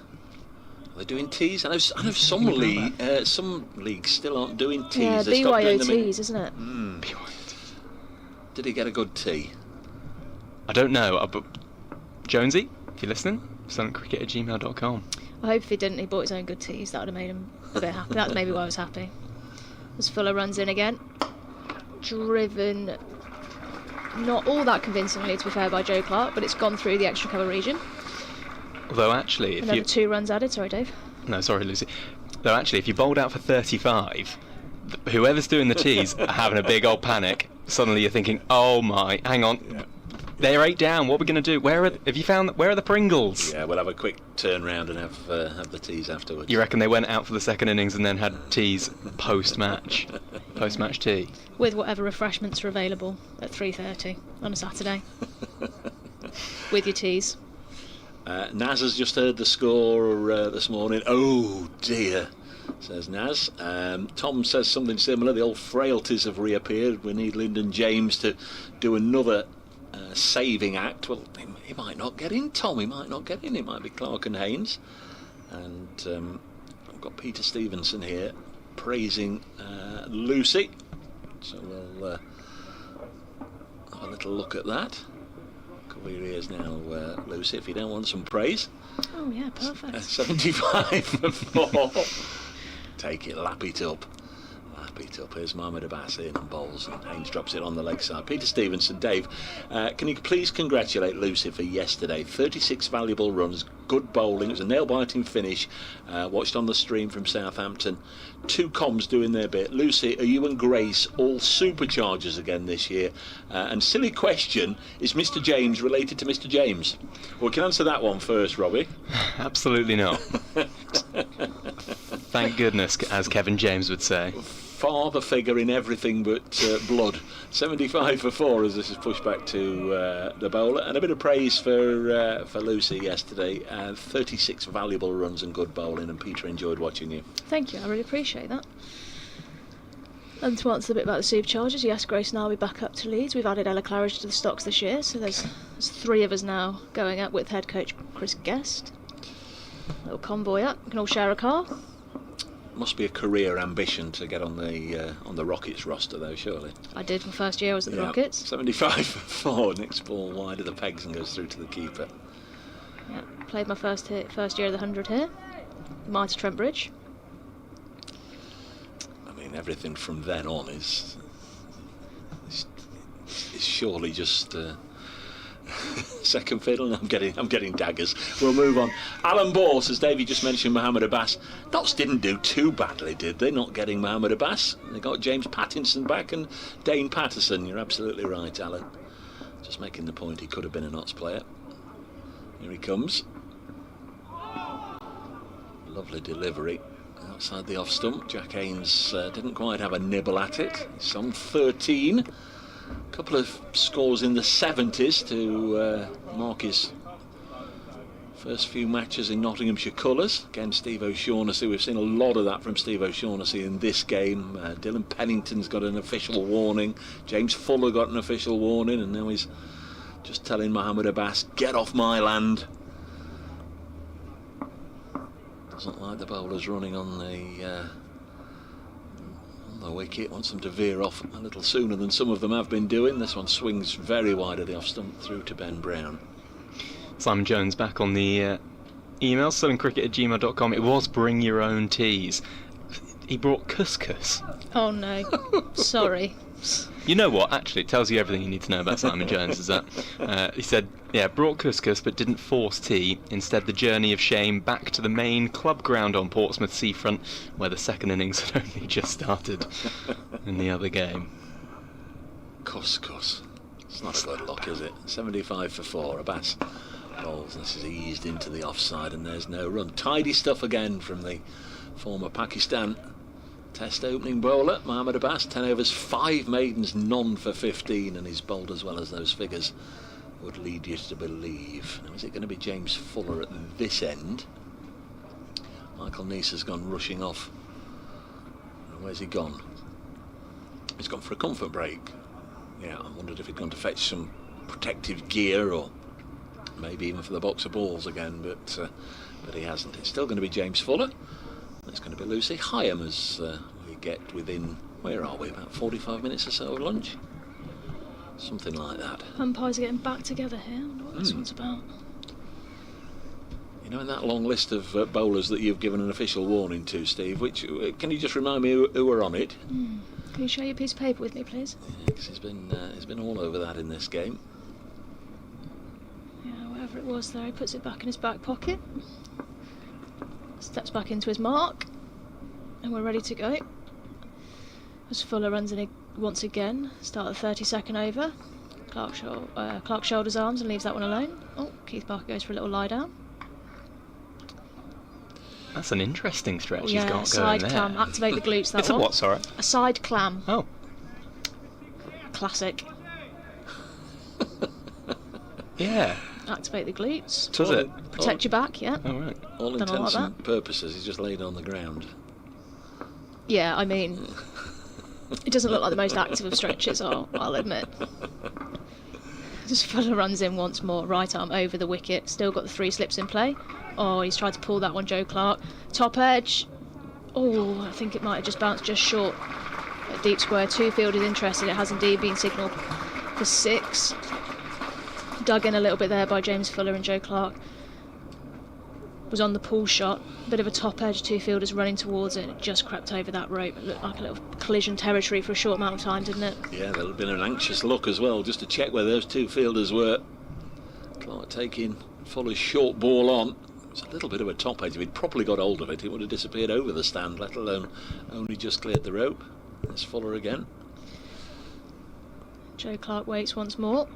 Are they doing tees? I know some leagues still aren't doing tees. Yeah, They stopped doing them in- BYOTs, isn't it? Did he get a good tee? I don't know, but Jonesy, if you're listening, solentcricket@gmail.com. I hope if he didn't, he bought his own good teas. That would have made him a bit happy. That's maybe why I was happy. As Fuller runs in again. Driven not all that convincingly, to be fair, by Joe Clark, but it's gone through the extra cover region. Although actually, if Another you... 2 runs added. Sorry, Dave. No, sorry, Lucy. Though actually, if you bowled out for 35, whoever's doing the tees are having a big old panic. Suddenly you're thinking, oh my, hang on. Yeah. They're 8 down. What are we going to do? Where are the Pringles? Yeah, we'll have a quick turn round and have the tees afterwards. You reckon they went out for the second innings and then had teas post-match tea? With whatever refreshments are available at 3:30 on a Saturday. With your teas. Naz has just heard the score this morning. Oh dear, says Naz. Tom says something similar. The old frailties have reappeared. We need Lyndon James to do another saving act. Well, he might not get in, Tom. He might not get in. It might be Clark and Haynes. And I've got Peter Stevenson here praising Lucy. So we'll have a little look at that. Cover your ears now, Lucy, if you don't want some praise. Oh yeah, perfect. 75 for 4. Take it, lap it up. beat up. Here's Mohamed Abbas in and bowls, and Haynes drops it on the leg side. Peter Stevenson, Dave, can you please congratulate Lucy for yesterday? 36 valuable runs, good bowling. It was a nail-biting finish. Watched on the stream from Southampton. 2 comms doing their bit. Lucy, are you and Grace all superchargers again this year? And silly question, is Mr. James related to Mr. James? Well, we can answer that one first, Robbie. Absolutely not. Thank goodness, as Kevin James would say. Father figure in everything but blood. 75 for 4 as this is pushed back to the bowler, and a bit of praise for Lucy yesterday. 36 valuable runs and good bowling, and Peter enjoyed watching you. Thank you, I really appreciate that. And to answer a bit about the superchargers, yes, Grace and I will be back up to Leeds. We've added Ella Claridge to the stocks this year, so there's 3 of us now going up with head coach Chris Guest. Little convoy up, we can all share a car. Must be a career ambition to get on the Rockets roster, though, surely. I did my first year, I was at the Rockets. 75 for 4, next ball wide of the pegs and goes through to the keeper. Yeah, played my first year of the 100 here, mighty Trent Bridge. I mean, everything from then on is surely just second fiddle. I'm getting daggers. We'll move on. Alan Ball says, Davey just mentioned Mohamed Abbas. Notts didn't do too badly, did they? Not getting Mohamed Abbas. They got James Pattinson back and Dane Patterson. You're absolutely right, Alan. Just making the point he could have been a Notts player. Here he comes. Lovely delivery outside the off stump. Jack Haynes didn't quite have a nibble at it. He's on 13. A couple of scores in the 70s to mark his first few matches in Nottinghamshire colours. Again, Steve O'Shaughnessy. We've seen a lot of that from Steve O'Shaughnessy in this game. Dylan Pennington's got an official warning. James Fuller got an official warning, and now he's just telling Mohamed Abbas, get off my land. Doesn't like the bowlers running on the wicket, wants them to veer off a little sooner than some of them have been doing. This one swings very wide of the off stump through to Ben Brown. Simon Jones back on the email, sterlingcricket@gmail.com. It was bring your own teas. He brought couscous. Oh no, sorry. You know what? Actually, it tells you everything you need to know about Simon Jones. Is that he said, yeah, brought couscous but didn't force tea. Instead, the journey of shame back to the main club ground on Portsmouth seafront, where the second innings had only just started in the other game. Couscous. It's not a good look, is it? 75 for 4. Abbas bowls. This is eased into the offside, and there's no run. Tidy stuff again from the former Pakistan Test opening bowler, Mohamed Abbas. 10 overs, 5 maidens, none for 15, and he's bowled as well as those figures would lead you to believe. Now, is it going to be James Fuller at this end? Michael Neese has gone rushing off. Where's he gone? He's gone for a comfort break. Yeah, I wondered if he'd gone to fetch some protective gear, or maybe even for the box of balls again, but he hasn't. It's still going to be James Fuller. It's going to be Lucy Hyam as we get within, where are we, about 45 minutes or so of lunch? Something like that. Umpires are getting back together here. I wonder what this one's about. You know, in that long list of bowlers that you've given an official warning to, Steve, which can you just remind me who were on it? Can you share your piece of paper with me, please? Yeah, because he's been all over that in this game. Yeah, whatever it was there, he puts it back in his back pocket. Steps back into his mark, and we're ready to go. As Fuller runs in once again, start the 32nd over. Clark shoulders arms and leaves that one alone. Oh, Keith Barker goes for a little lie down. That's an interesting stretch he's got going side there. clam, activate the glutes. That It's one. a what, sorry? A side clam. Oh. Classic. Yeah. Activate the glutes. Does it? Protect your back, yeah. Oh, right. All Done intents like and purposes, he's just laid on the ground. Yeah, I mean, it doesn't look like the most active of stretches, I'll admit. Just Fuller runs in once more, right arm over the wicket, still got the 3 slips in play. Oh, he's tried to pull that one, Joe Clark. Top edge. Oh, I think it might have just bounced just short. At deep square, 2 fielders interested. It has indeed been signalled for 6. Dug in a little bit there by James Fuller and Joe Clark. was on the pull shot, bit of a top edge, 2 fielders running towards it, and it just crept over that rope. It looked like a little collision territory for a short amount of time, didn't it? Yeah, there'll have been an anxious look as well, just to check where those 2 fielders were. Clark taking Fuller's short ball on. It was a little bit of a top edge. If he'd properly got hold of it, it would have disappeared over the stand, let alone only just cleared the rope. There's Fuller again. Joe Clark waits once more.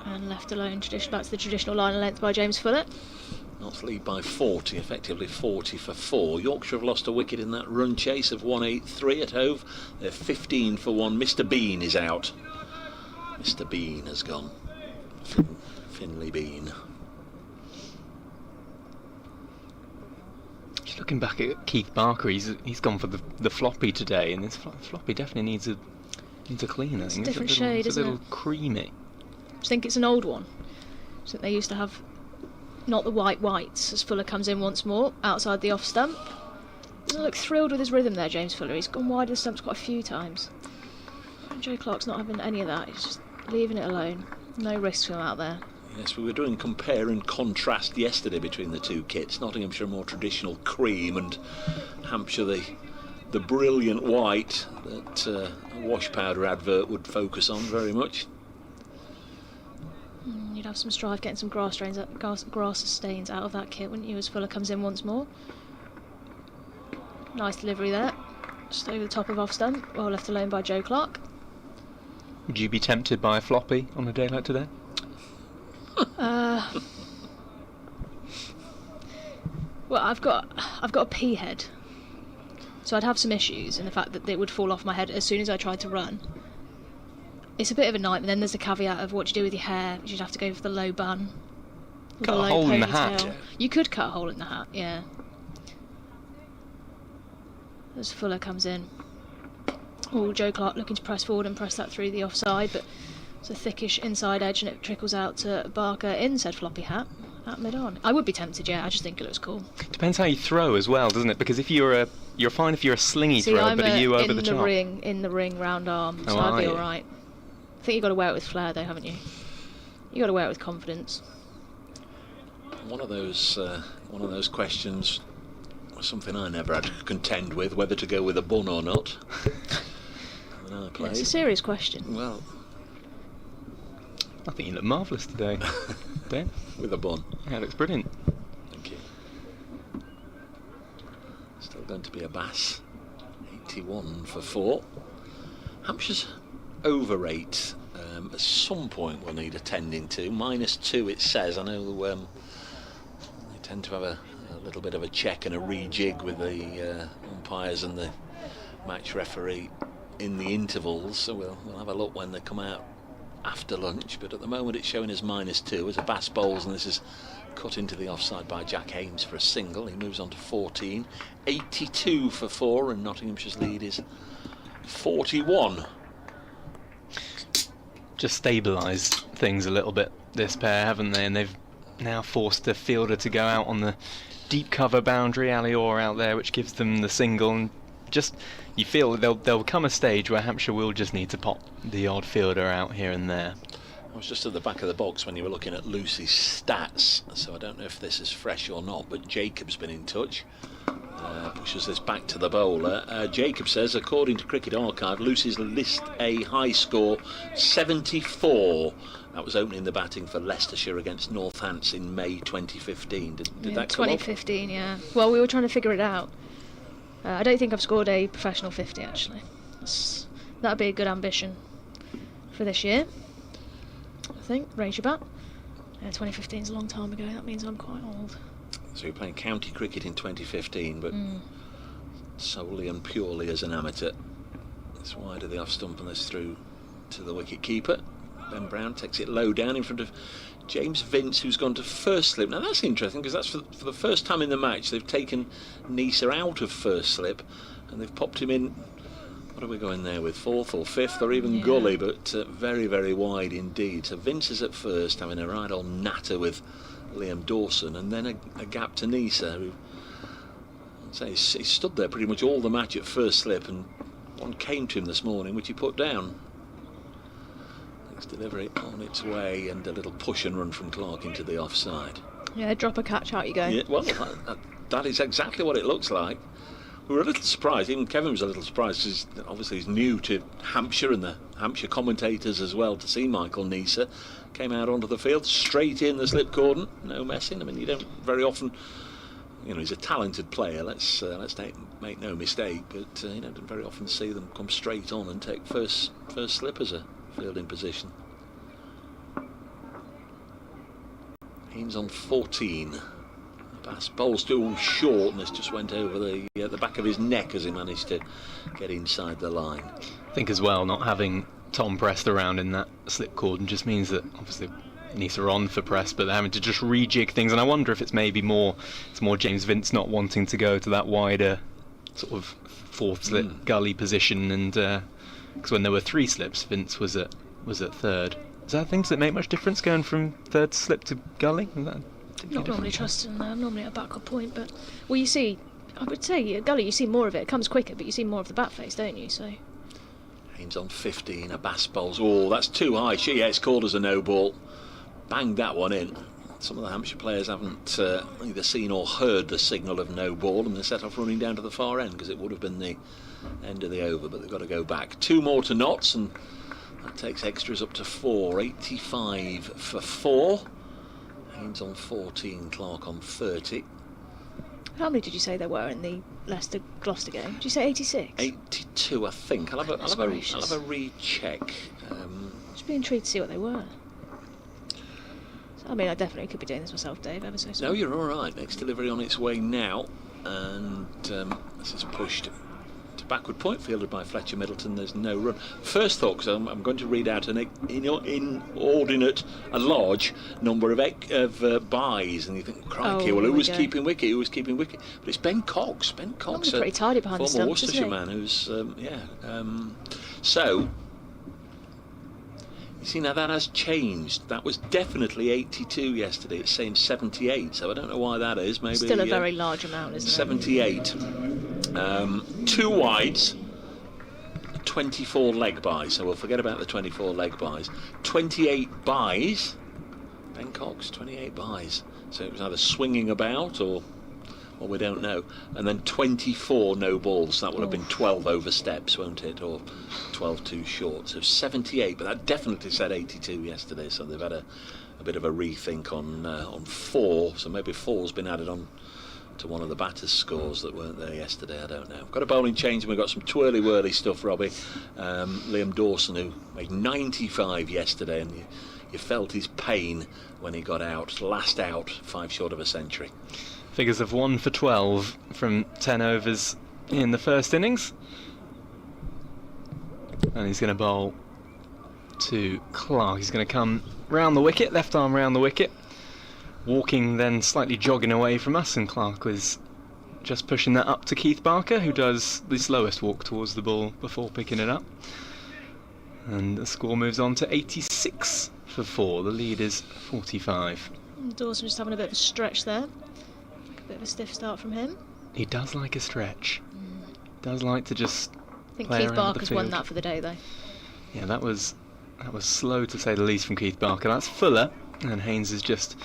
And left alone, back to the traditional line of length by James Fuller. Notts lead by 40, effectively 40 for 4. Yorkshire have lost a wicket in that run chase of 183 at Hove. They're 15 for 1. Mr. Bean is out. Mr. Bean has gone. Finley Bean. Just looking back at Keith Barker, he's gone for the floppy today, and this floppy definitely needs a clean. I think It's a different shade, it's a isn't little it? creamy. I think it's an old one. So they used to have not the whites as Fuller comes in once more outside the off stump. Doesn't look thrilled with his rhythm there, James Fuller. He's gone wide of the stumps quite a few times. And Joe Clark's not having any of that. He's just leaving it alone. No risk for him out there. Yes, we were doing compare and contrast yesterday between the 2 kits. Nottinghamshire more traditional cream, and Hampshire the brilliant white that a wash powder advert would focus on very much. You'd have some strife getting some grass stains out of that kit, wouldn't you, as Fuller comes in once more. Nice delivery there. Just over the top of off stump, well left alone by Joe Clark. Would you be tempted by a floppy on a day like today? Well, I've got a pea head, so I'd have some issues in the fact that they would fall off my head as soon as I tried to run. It's a bit of a nightmare. Then there's the caveat of what do you do with your hair. You'd have to go for the low bun. With Cut a low hole in the ponytail. hat. You could cut a hole in the hat, yeah. As Fuller comes in. Oh, Joe Clark looking to press forward and press that through the offside, but it's a thickish inside edge and it trickles out to Barker in said floppy hat at mid-on. I would be tempted, yeah. I just think it looks cool. Depends how you throw as well, doesn't it? Because if you're fine if you're a slingy See, thrower, I'm but are you over the top? in the ring, round arm, so Oh, I'd be are you? all right. I think you've got to wear it with flair, though, haven't you? You got to wear it with confidence. One of those questions was something I never had to contend with, whether to go with a bun or not. When I Yeah, played. it's a serious question. Well, I think you look marvellous today, Dave. with a bun. Yeah, it looks brilliant. Thank you. Still going to be a Bass. 81 for 4. Hampshire's over rate at some point will need attending to. -2 it says. I know they tend to have a little bit of a check and a rejig with the umpires and the match referee in the intervals, so we'll have a look when they come out after lunch, but at the moment it's showing as -2 as a Bass bowls, and this is cut into the offside by Jack Hames for a single. He moves on to 14. 82 for 4, and Nottinghamshire's lead is 41. Just stabilised things a little bit, this pair, haven't they? And they've now forced the fielder to go out on the deep cover boundary, Ali Orr out there, which gives them the single. And just, you feel there'll come a stage where Hampshire will just need to pop the odd fielder out here and there. I was just at the back of the box when you were looking at Lucy's stats, so I don't know if this is fresh or not, but Jacob's been in touch. Pushes this back to the bowler. Jacob says, according to Cricket Archive, Lucy's list a high score 74. That was opening the batting for Leicestershire against Northants in May 2015. Did that come 2015, yeah. Well, we were trying to figure it out. I don't think I've scored a professional 50, actually. That'd be a good ambition for this year, I think. Raise your bat. 2015 is a long time ago. That means I'm quite old. So you're playing county cricket in 2015, but solely and purely as an amateur. It's wide of the off stump and this through to the wicket keeper. Ben Brown takes it low down in front of James Vince, who's gone to first slip. Now that's interesting, because that's for the first time in the match they've taken Nisa out of first slip and they've popped him in. What are we going there with, 4th or 5th or even gully, but very, very wide indeed. So Vince is at first, having a right old natter with Liam Dawson, and then a gap to Nisa, who I'd say he stood there pretty much all the match at first slip, and one came to him this morning which he put down. Next delivery on its way, and a little push and run from Clark into the offside. Yeah, drop a catch, out you go. Yeah, well, that is exactly what it looks like. We were a little surprised, even Kevin was a little surprised, because obviously he's new to Hampshire and the Hampshire commentators as well, to see Michael Neser. Came out onto the field, straight in the slip cordon, no messing. I mean, you don't very often, you know, he's a talented player, let's make no mistake, but you don't very often see them come straight on and take first slip as a fielding position. Haynes on 14. Bass bowls too short, and this just went over the back of his neck as he managed to get inside the line. I think as well, not having Tom pressed around in that slip cordon just means that obviously Neser are on for press, but they're having to just rejig things. And I wonder if it's more James Vince not wanting to go to that wider sort of fourth slip gully position, and because when there were 3 slips, Vince was at third. Is that things that make much difference going from third slip to gully? Not normally trusting normally at a backward point, but well, you see, I would say at gully you see more of it. It comes quicker, but you see more of the bat face, don't you? So Haynes on 15, a Bass bowls. Oh, that's too high. Yeah, it's called as a no ball. Banged that one in. Some of the Hampshire players haven't either seen or heard the signal of no ball, and they set off running down to the far end because it would have been the end of the over, but they've got to go back. 2 more to Notts, and that takes extras up to 4. 85 for 4. Haynes on 14, Clark on 30. how many did you say there were in the Leicester-Gloucester game? Did you say 86? 82, I think. I'll have a recheck. Just be intrigued to see what they were. So, I mean, I definitely could be doing this myself, Dave, ever so sorry. No, you're all right. Next delivery on its way now, and this is pushed to backward point, fielded by Fletcher Middleton. There's no run. First thought, because I'm going to read out a large number of byes, and you think, crikey, well, who was keeping wicket? Who was keeping wicket? But it's Ben Cox. Ben Cox, pretty tidy behind the former stumps, Worcestershire isn't he? man, who's so. You see, now that has changed. That was definitely 82 yesterday. It's saying 78, so I don't know why that is. Maybe still a very large amount, isn't it? 78. 2 wides, 24 leg buys, so we'll forget about the 24 leg buys. 28 buys, Ben Cox, 28 buys. So it was either swinging about or we don't know. And then 24 no balls. That will have been 12 over steps, won't it? Or 12 too short. So 78, but that definitely said 82 yesterday. So they've had a bit of a rethink on 4. So maybe 4's been added on to one of the batters' scores that weren't there yesterday. I don't know. Got a bowling change, and we've got some twirly-whirly stuff, Robbie. Liam Dawson, who made 95 yesterday, and you felt his pain when he got out. Last out, 5 short of a century. Figures of 1 for 12 from 10 overs in the first innings. And he's going to bowl to Clark. He's going to come round the wicket, left arm round the wicket. Walking, then slightly jogging away from us, and Clark was just pushing that up to Keith Barker, who does the slowest walk towards the ball before picking it up. And the score moves on to 86 for 4. The lead is 45. Dawson just having a bit of a stretch there. A bit of a stiff start from him. He does like a stretch. Does like to just I think play Keith around Barker's the field. won that for the day, though. Yeah, that was slow to say the least from Keith Barker. That's Fuller, and Haynes is just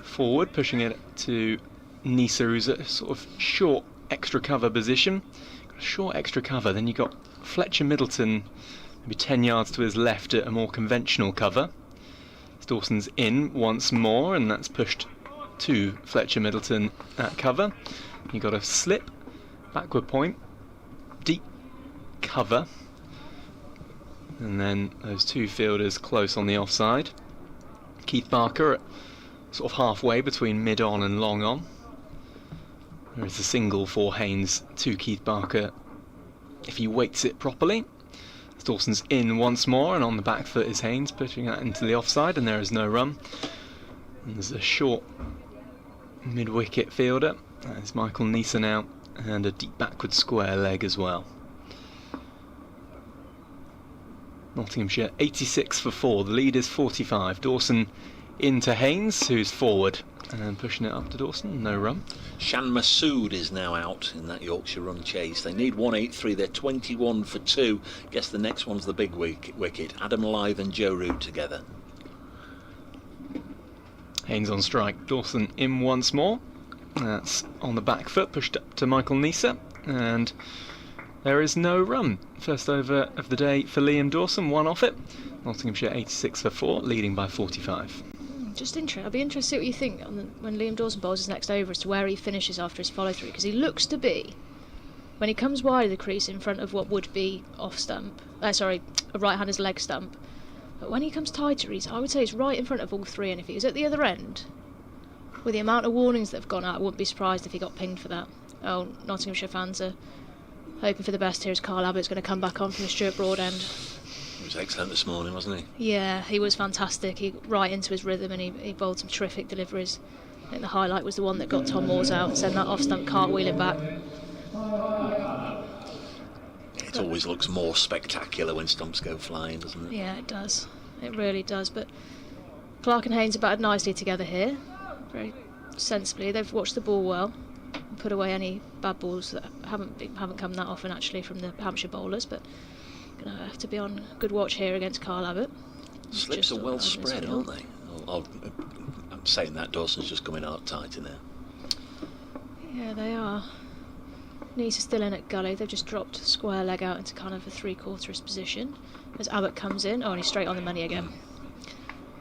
forward, pushing it to Neser, who's at a sort of short extra cover position. Got a short extra cover, then you got Fletcher Middleton maybe 10 yards to his left at a more conventional cover. Dawson's in once more, and that's pushed to Fletcher Middleton at cover. You got a slip, backward point, deep cover, and then those 2 fielders close on the offside. Keith Barker at sort of halfway between mid-on and long-on. There is a single for Haynes to Keith Barker if he weights it properly. Dawson's in once more, and on the back foot is Haynes, pushing that into the offside, and there is no run. And there's a short mid-wicket fielder. That is Michael Neser now, and a deep backward square leg as well. Nottinghamshire 86 for 4. The lead is 45. Dawson into Haynes, who's forward, and pushing it up to Dawson. No run. Shan Masood is now out in that Yorkshire run chase. They need 183. They're 21 for 2. Guess the next one's the big wicket. Adam Lythe and Joe Root together. Haynes on strike, Dawson in once more. That's on the back foot, pushed up to Michael Neser, and there is no run. First over of the day for Liam Dawson, one off it. Nottinghamshire 86 for 4, leading by 45. Just interesting. I'll be interested to see what you think when Liam Dawson bowls his next over as to where he finishes after his follow through, because he looks to be, when he comes wide of the crease in front of what would be off stump, a right-hander's leg stump, but when he comes tighter, I would say he's right in front of all three, and if he was at the other end, with the amount of warnings that have gone out, I wouldn't be surprised if he got pinged for that. Oh, Nottinghamshire fans are hoping for the best here as Kyle Abbott's going to come back on from the Stuart Broad end. He was excellent this morning, wasn't he? Yeah, he was fantastic. He right into his rhythm, and he bowled some terrific deliveries. I think the highlight was the one that got Tom Moores out and sent that off-stump cartwheeling back. It always looks more spectacular when stumps go flying, doesn't it? Yeah, it does. It really does. But Clark and Haynes are batted nicely together here, very sensibly. They've watched the ball well, and put away any bad balls that haven't come that often actually from the Hampshire bowlers. But going to have to be on good watch here against Kyle Abbott. Slips are well spread, aren't they? I'm saying that Dawson's just coming out tight in there. Yeah, they are. Knees are still in at gully. They've just dropped square leg out into kind of a three-quarterist position as Abbott comes in. Oh, and he's straight on the money again.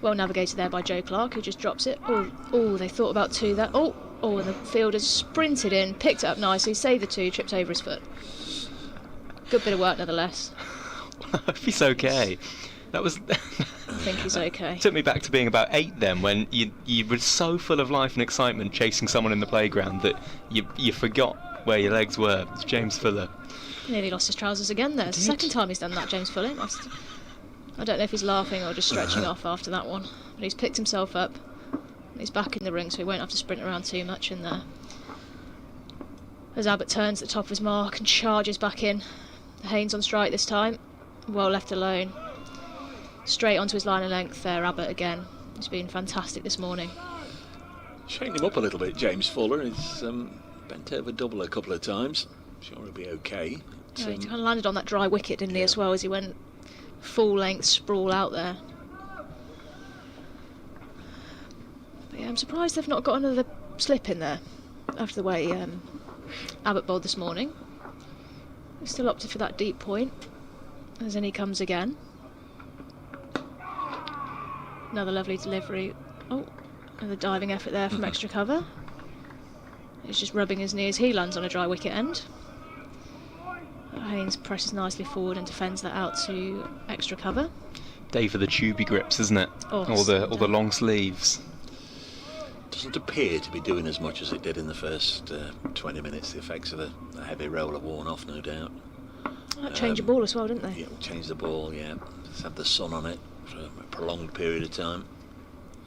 Well navigated there by Joe Clark, who just drops it. Oh, they thought about two there. Oh, and the fielder sprinted in, picked it up nicely, saved the two, tripped over his foot. Good bit of work nonetheless. I hope he's okay. That was. I think he's okay. Took me back to being about 8 then, when you were so full of life and excitement chasing someone in the playground that you forgot where your legs were. It's James Fuller. Nearly lost his trousers again there. It's the second time he's done that, James Fuller. I don't know if he's laughing or just stretching off after that one. But he's picked himself up. He's back in the ring, so he won't have to sprint around too much in there. As Abbott turns at the top of his mark and charges back in. Haynes on strike this time. Well left alone. Straight onto his line of length there, Abbott again. He's been fantastic this morning. Shaking him up a little bit, James Fuller. He's bent over double a couple of times. I'm sure he'll be okay. He kind of landed on that dry wicket, didn't he, as well, as he went full length sprawl out there. But yeah, I'm surprised they've not got another slip in there after the way Abbott bowled this morning. He's still opted for that deep point, as in he comes again. Another lovely delivery. Oh, another diving effort there from extra cover. He's just rubbing his knee as he lands on a dry wicket end. Haynes presses nicely forward and defends that out to extra cover. Day for the tubey grips, isn't it? Oh, all the long sleeves. Doesn't appear to be doing as much as it did in the first 20 minutes. The effects of the heavy roll have worn off, no doubt. Changed the ball as well, didn't they? Yeah, changed the ball, yeah. Just had the sun on it for a prolonged period of time.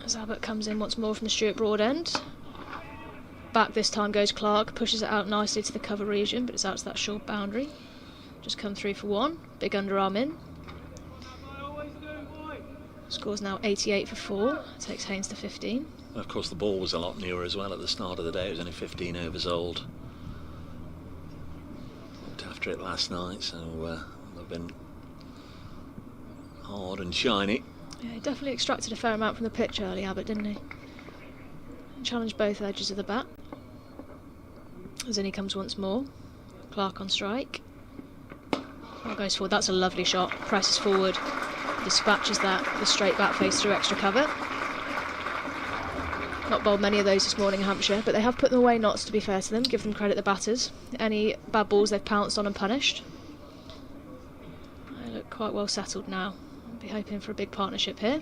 As Abbott comes in once more from the Stuart Broad end. Back this time goes Clark, pushes it out nicely to the cover region, but it's out to that short boundary. Just come through for one. Big underarm in. Score's now 88 for 4. Takes Haynes to 15. Of course, the ball was a lot newer as well at the start of the day. It was only 15 overs old. Looked after it last night, so they've been hard and shiny. Yeah, he definitely extracted a fair amount from the pitch early, Abbott, didn't he? Challenged both edges of the bat. As in he comes once more. Clark on strike. Well, goes forward. That's a lovely shot. Presses forward. Dispatches that the straight bat face through extra cover. Not bowled many of those this morning, Hampshire, but they have put them away knots, to be fair to them. Give them credit, the batters. Any bad balls they've pounced on and punished. They look quite well settled now. I'll be hoping for a big partnership here.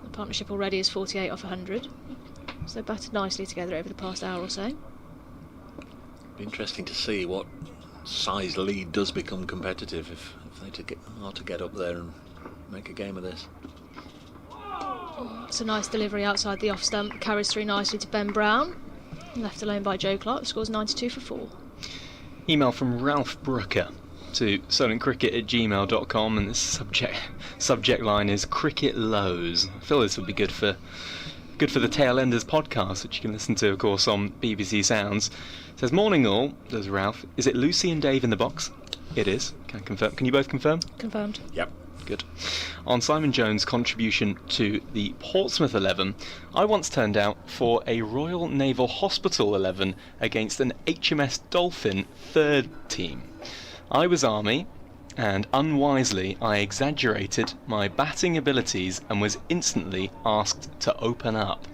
The partnership already is 48 off 100. So they've batted nicely together over the past hour or so. Be interesting to see what size lead does become competitive if they are to get up there and make a game of this. It's a nice delivery outside the off stump, carries through nicely to Ben Brown, left alone by Joe Clark, scores 92 for 4. Email from Ralph Brooker to solentcricket@gmail.com, and the subject line is cricket lows. I feel this would be good for the Tail Enders podcast, which you can listen to, of course, on BBC Sounds. It says, morning all, says Ralph. Is it Lucy and Dave in the box? It is. Can I confirm? Can you both confirm? Confirmed. Yep. good. On Simon Jones' contribution to the Portsmouth 11, I once turned out for a Royal Naval Hospital 11 against an HMS Dolphin 3rd team. I was Army, and unwisely I exaggerated my batting abilities and was instantly asked to open up.